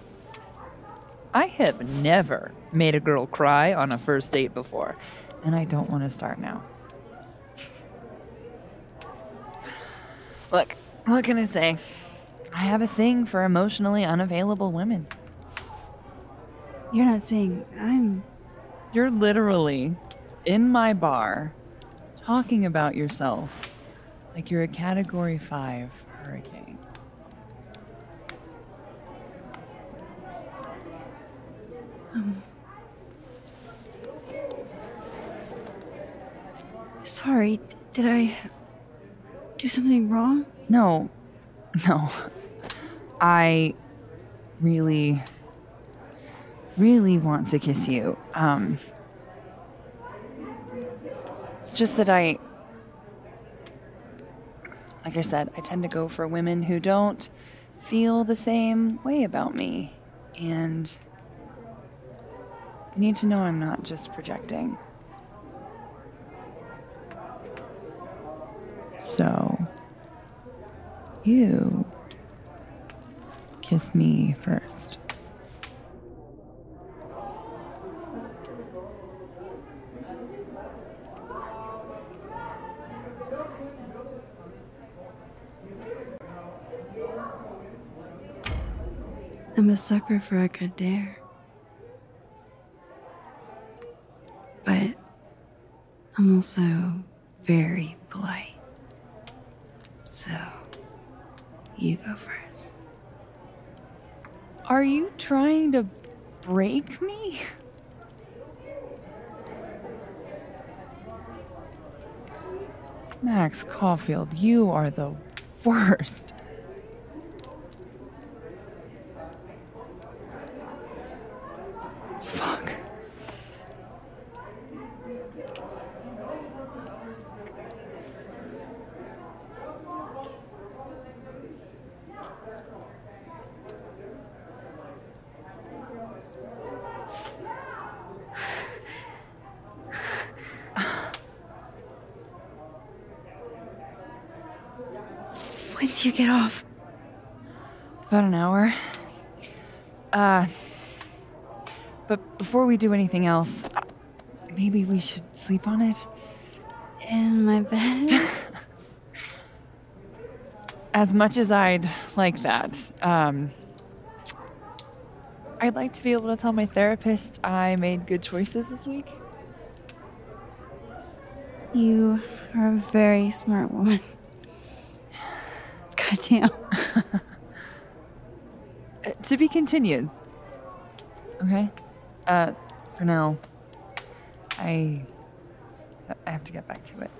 I have never made a girl cry on a first date before, and I don't want to start now. Look, what can I say? I have a thing for emotionally unavailable women. You're not saying I'm... You're literally in my bar talking about yourself like you're a Category 5 hurricane. Sorry, did I do something wrong? No. I really want to kiss you. It's just that like I said, I tend to go for women who don't feel the same way about me. And you need to know I'm not just projecting. So, you kiss me first. I'm a sucker for a good dare. But I'm also very polite. So, you go first. Are you trying to break me? Max Caulfield, you are the worst. Fuck. When do you get off? About an hour. But before we do anything else, maybe we should sleep on it? In my bed? As much as I'd like that, I'd like to be able to tell my therapist I made good choices this week. You are a very smart woman. Goddamn. To be continued. Okay? For now, I have to get back to it.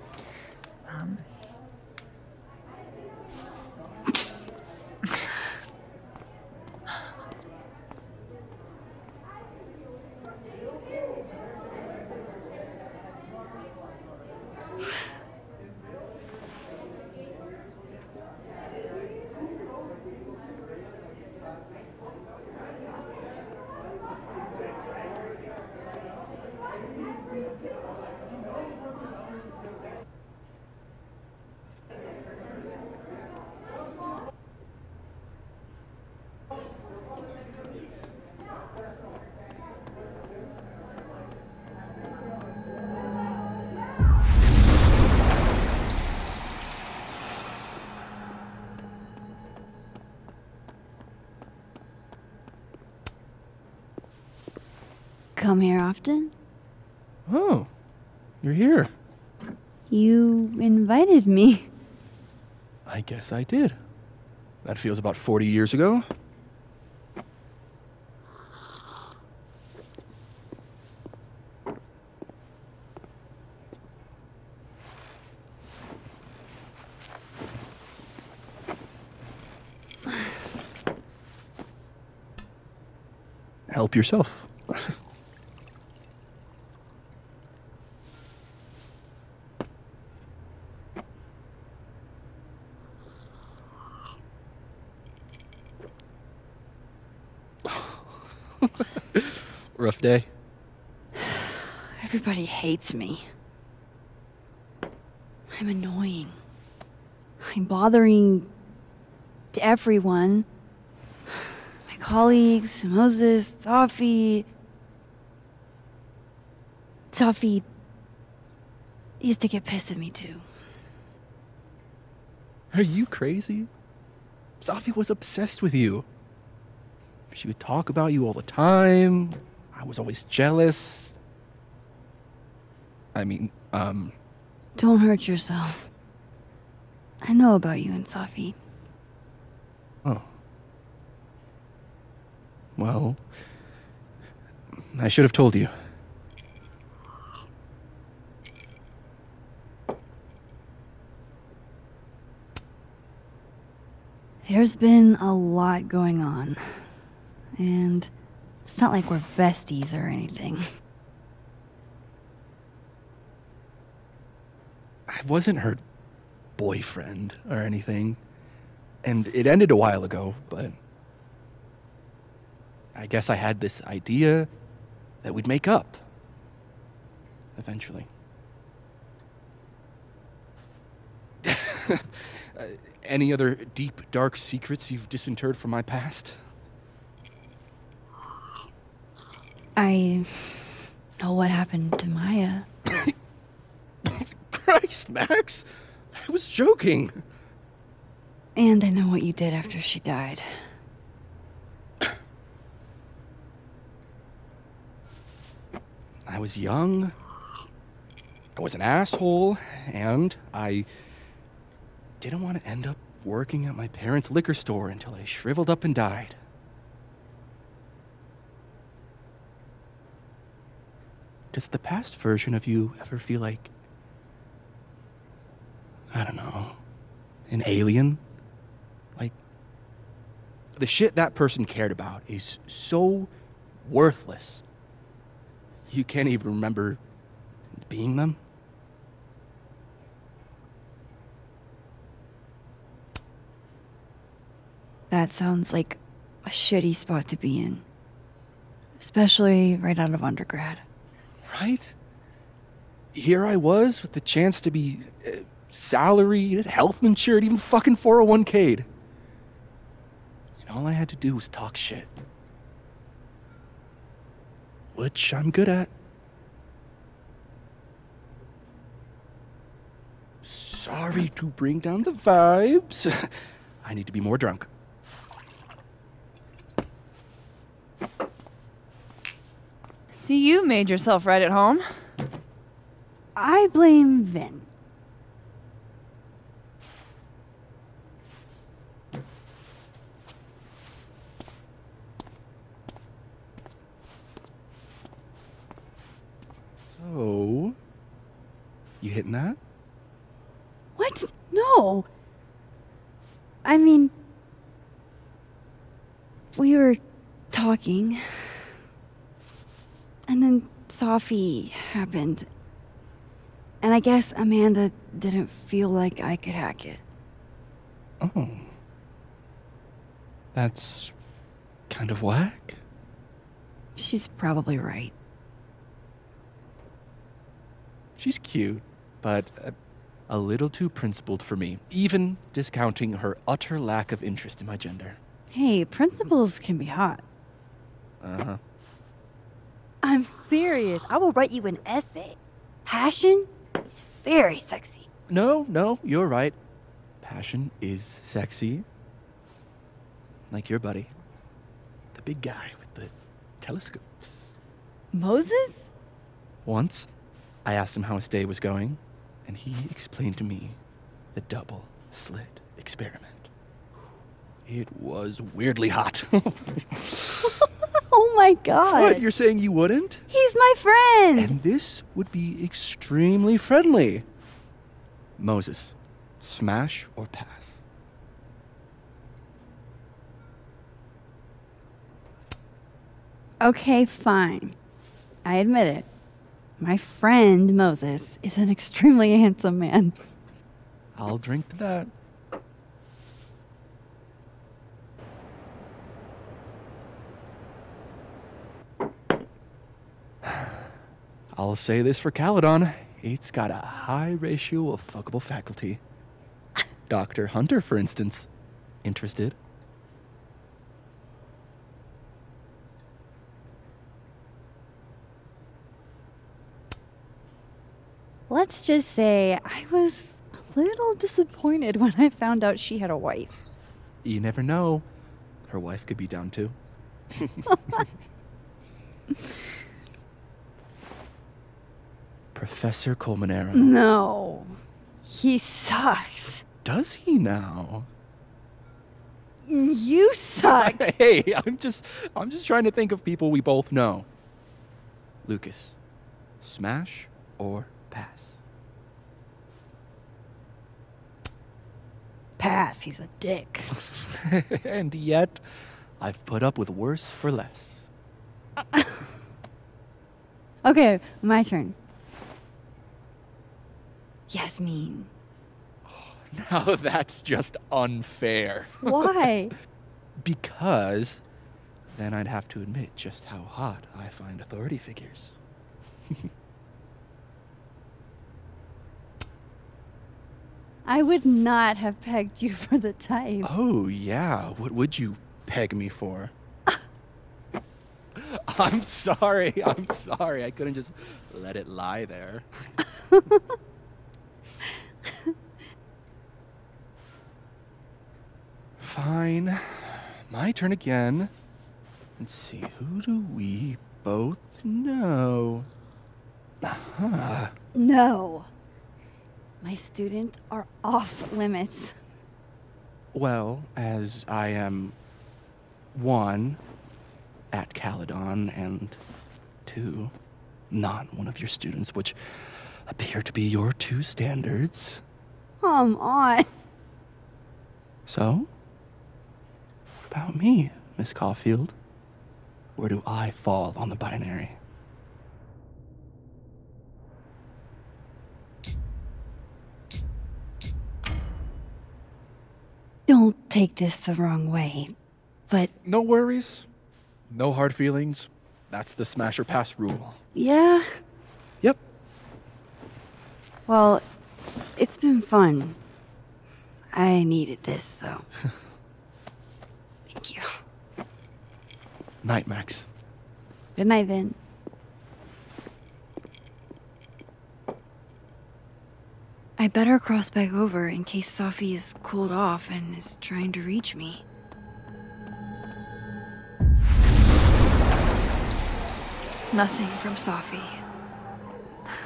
Come here often? Oh, you're here. You invited me. I guess I did. That feels about 40 years ago. help yourself. Rough day. Everybody hates me. I'm annoying. I'm bothering everyone. My colleagues, Moses, Safi. Safi used to get pissed at me too. Are you crazy? Safi was obsessed with you. She would talk about you all the time. I was always jealous. I mean, Don't hurt yourself. I know about you and Safi. Oh. Well, I should have told you. There's been a lot going on. And it's not like we're besties or anything. I wasn't her boyfriend or anything. And it ended a while ago, but I guess I had this idea that we'd make up. Eventually. Any other deep, dark secrets you've disinterred from my past? I know what happened to Maya. Christ, Max! I was joking. And I know what you did after she died. I was young. I was an asshole, and I didn't want to end up working at my parents' liquor store until I shriveled up and died. Does the past version of you ever feel like, I don't know, an alien? Like, the shit that person cared about is so worthless. You can't even remember being them? That sounds like a shitty spot to be in. Especially right out of undergrad. Right? Here I was with the chance to be salaried, health insured, even fucking 401k'd. And all I had to do was talk shit. Which I'm good at. Sorry to bring down the vibes. I need to be more drunk. See, you made yourself right at home. I blame Vin. So, you hitting that? What? No. I mean, we were talking, and then Safi happened. And I guess Amanda didn't feel like I could hack it. Oh. That's kind of whack. She's probably right. She's cute, but a little too principled for me, even discounting her utter lack of interest in my gender. Hey, principals can be hot. Uh-huh. I'm serious. I will write you an essay. Passion is very sexy. No, you're right. Passion is sexy. Like your buddy. The big guy with the telescopes. Moses? Once, I asked him how his day was going, and he explained to me the double slit experiment. It was weirdly hot. Oh my god. What, you're saying you wouldn't? He's my friend. And this would be extremely friendly. Moses, smash or pass? Okay, fine. I admit it. My friend Moses is an extremely handsome man. I'll drink to that. I'll say this for Caledon. It's got a high ratio of fuckable faculty. Dr. Hunter, for instance. Interested? Let's just say I was a little disappointed when I found out she had a wife. You never know. Her wife could be down too. Professor Colmenero. No. He sucks. Does he now? You suck. Hey, I'm just trying to think of people we both know. Lucas, smash or pass? Pass, he's a dick. And yet, I've put up with worse for less. Okay, my turn. Yasmin. Now that's just unfair. Why? Because then I'd have to admit just how hot I find authority figures. I would not have pegged you for the type. Oh, yeah. What would you peg me for? I'm sorry. I couldn't just let it lie there. Fine. My turn again. Let's see, who do we both know? Aha. No. My students are off limits. Well, as I am 1, at Caledon, and 2, not one of your students, which appear to be your 2 standards. Come on. So, what about me, Miss Caulfield? Where do I fall on the binary? Don't take this the wrong way, but... No worries. No hard feelings. That's the smash or pass rule. Yeah? Yep. Well, it's been fun. I needed this, so... Thank you. Night, Max. Good night, Vin. I better cross back over in case Safi is cooled off and is trying to reach me. Nothing from Safi.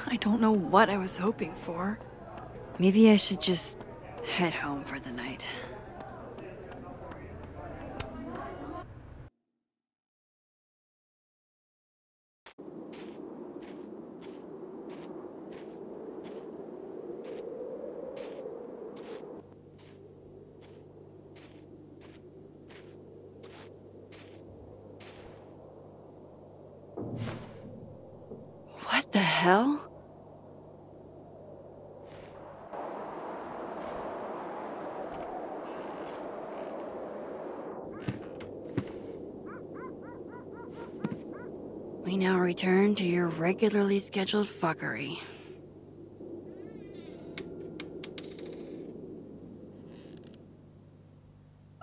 I don't know what I was hoping for. Maybe I should just head home for the night. What the hell? We now return to your regularly scheduled fuckery.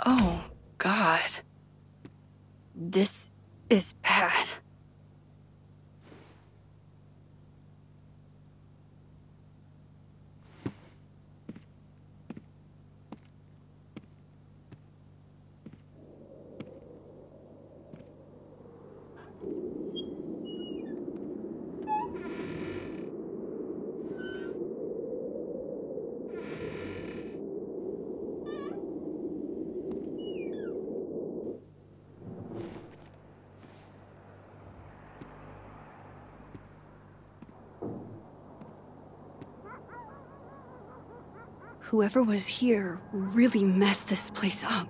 Oh, God. This is bad. Whoever was here really messed this place up.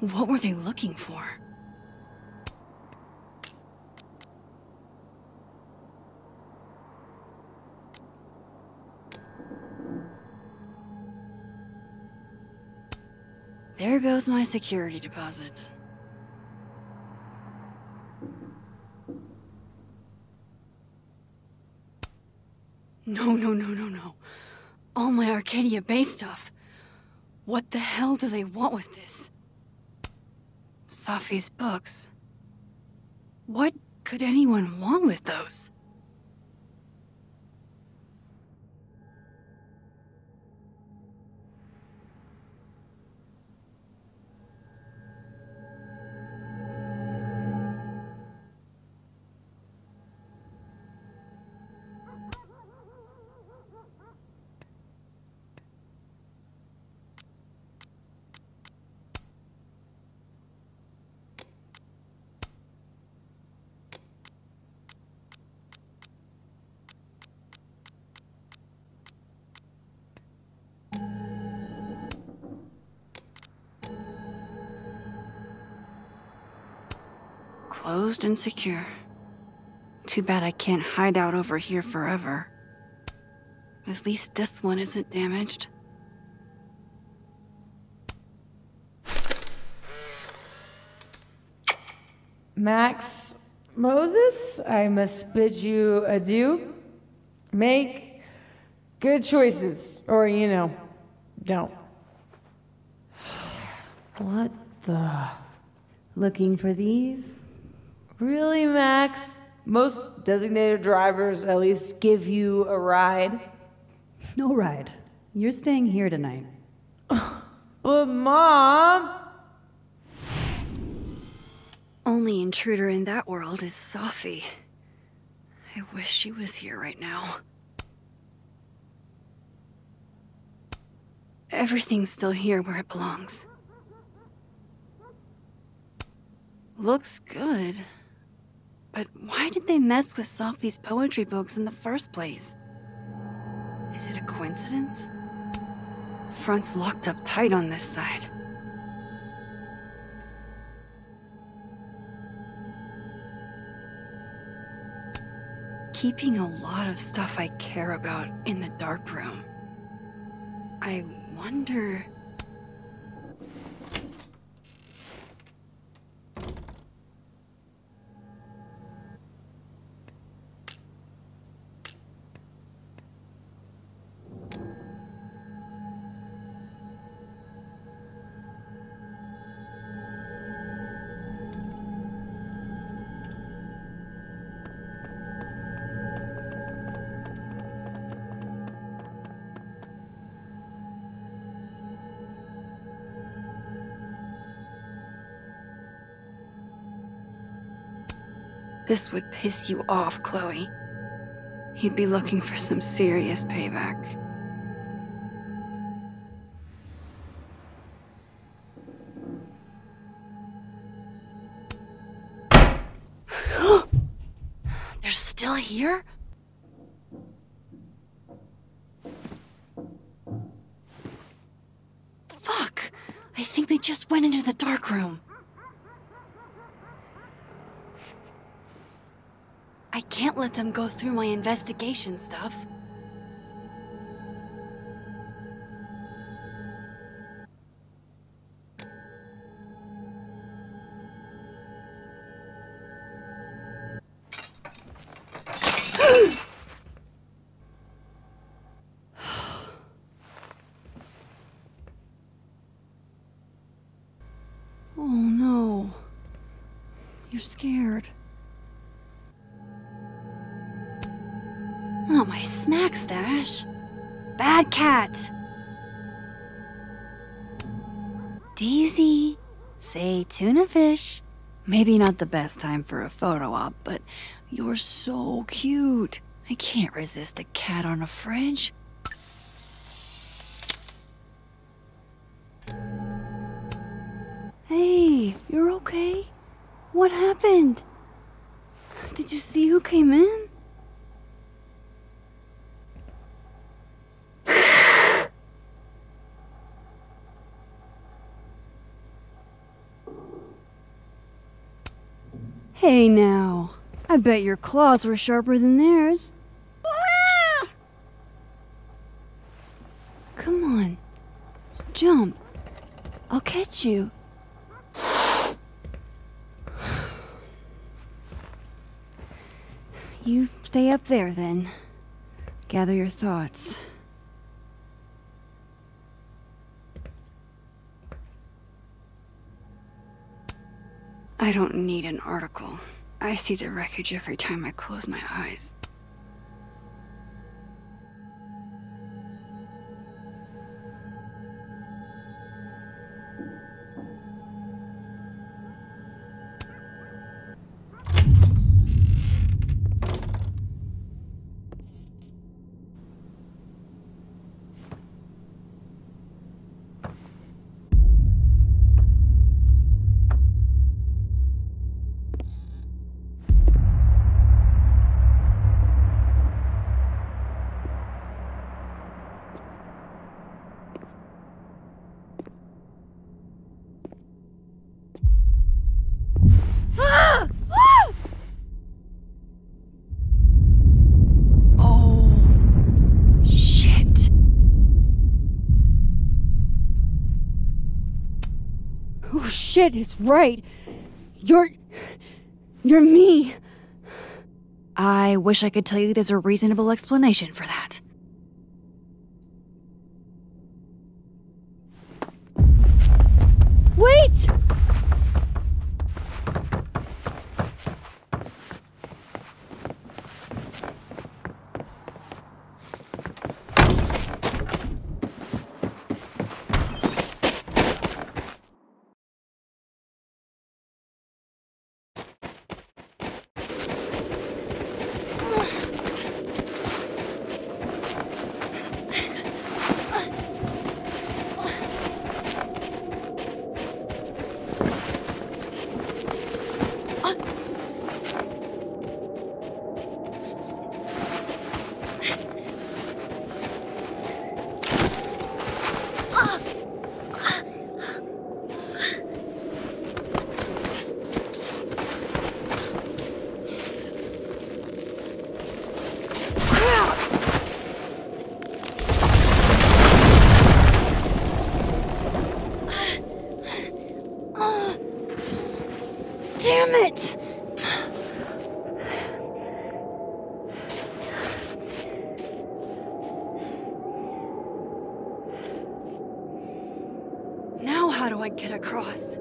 What were they looking for? There goes my security deposit. No. All my Arcadia Bay stuff. What the hell do they want with this? Safi's books. What could anyone want with those? Closed and secure. Too bad I can't hide out over here forever. At least this one isn't damaged. Max Moses, I must bid you adieu. Make good choices, or, don't. What the? Looking for these? Really, Max? Most designated drivers at least give you a ride. No ride. You're staying here tonight. But, Mom! Only intruder in that world is Safi. I wish she was here right now. Everything's still here where it belongs. Looks good. But why did they mess with Safi's poetry books in the first place? Is it a coincidence? Front's locked up tight on this side. Keeping a lot of stuff I care about in the dark room. I wonder... This would piss you off, Chloe. You'd be looking for some serious payback. They're still here? Fuck! I think they just went into the dark room. I can't let them go through my investigation stuff. Oh no. You're scared. Oh, my snack stash. Bad cat. Daisy. Say tuna fish. Maybe not the best time for a photo op, but you're so cute. I can't resist a cat on a fridge. Hey, you're okay? What happened? Did you see who came in? Hey now, I bet your claws were sharper than theirs. Come on, jump. I'll catch you. You stay up there then. Gather your thoughts. I don't need an article. I see the wreckage every time I close my eyes. Oh shit, it's right. You're me. I wish I could tell you there's a reasonable explanation for that. Wait! Damn it! Now how do I get across?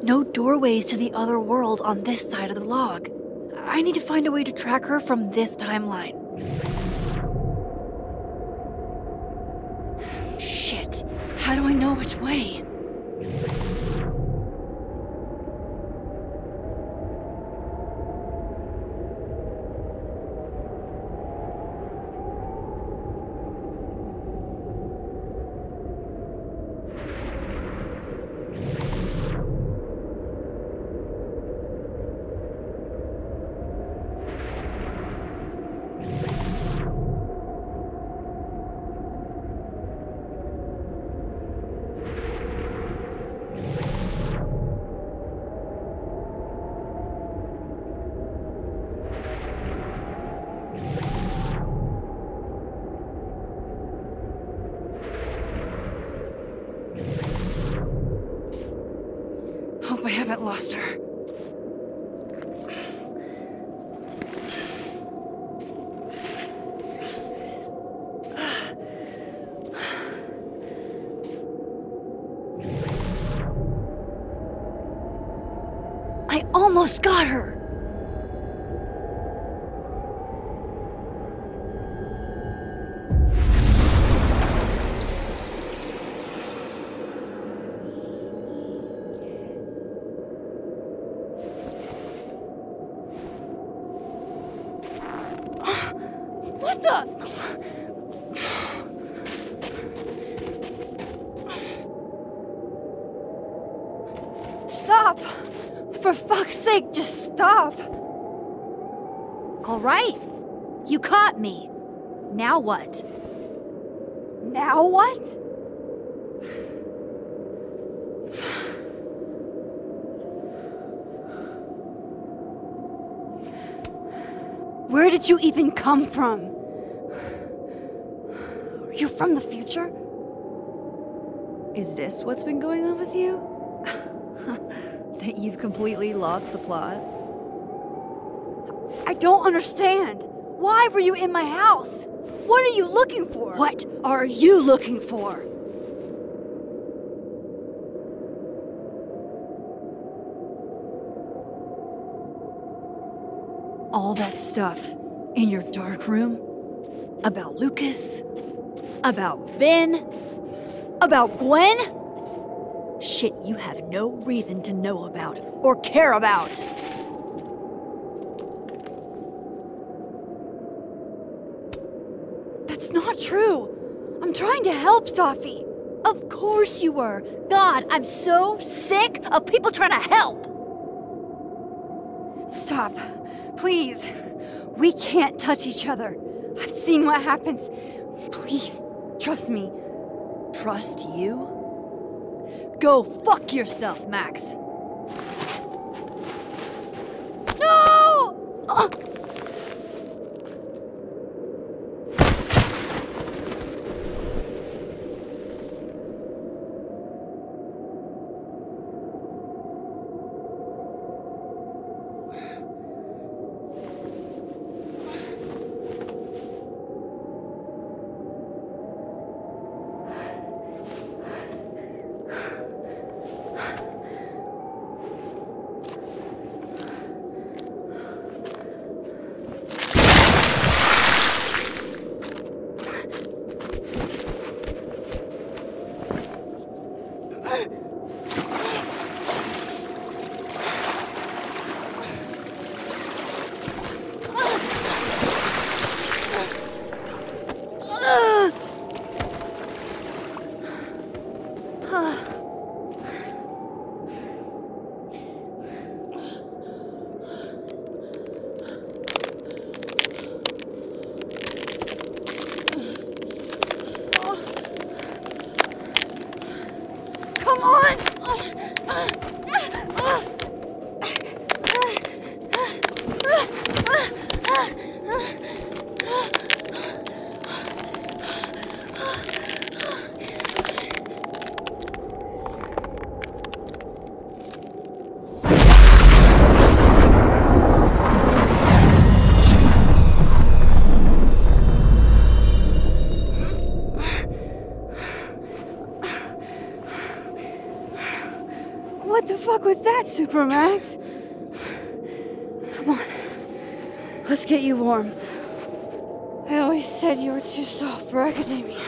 No doorways to the other world on this side of the log. I need to find a way to track her from this timeline. Shit. How do I know which way? Hope I haven't lost her. I almost got her! What the? Stop! For fuck's sake, just stop! All right. You caught me. Now what? Now what? Where did you even come from? Are you from the future? Is this what's been going on with you? That you've completely lost the plot? I don't understand. Why were you in my house? What are you looking for? What are you looking for? All that stuff in your dark room? About Lucas? About Vin? About Gwen? Shit you have no reason to know about or care about. That's not true. I'm trying to help Safi. Of course you were. God, I'm so sick of people trying to help. Stop. Please. We can't touch each other. I've seen what happens. Please, trust me. Trust you? Go fuck yourself, Max. No! Come on! What the fuck was that, Supermax? Come on. Let's get you warm. I always said you were too soft for academia.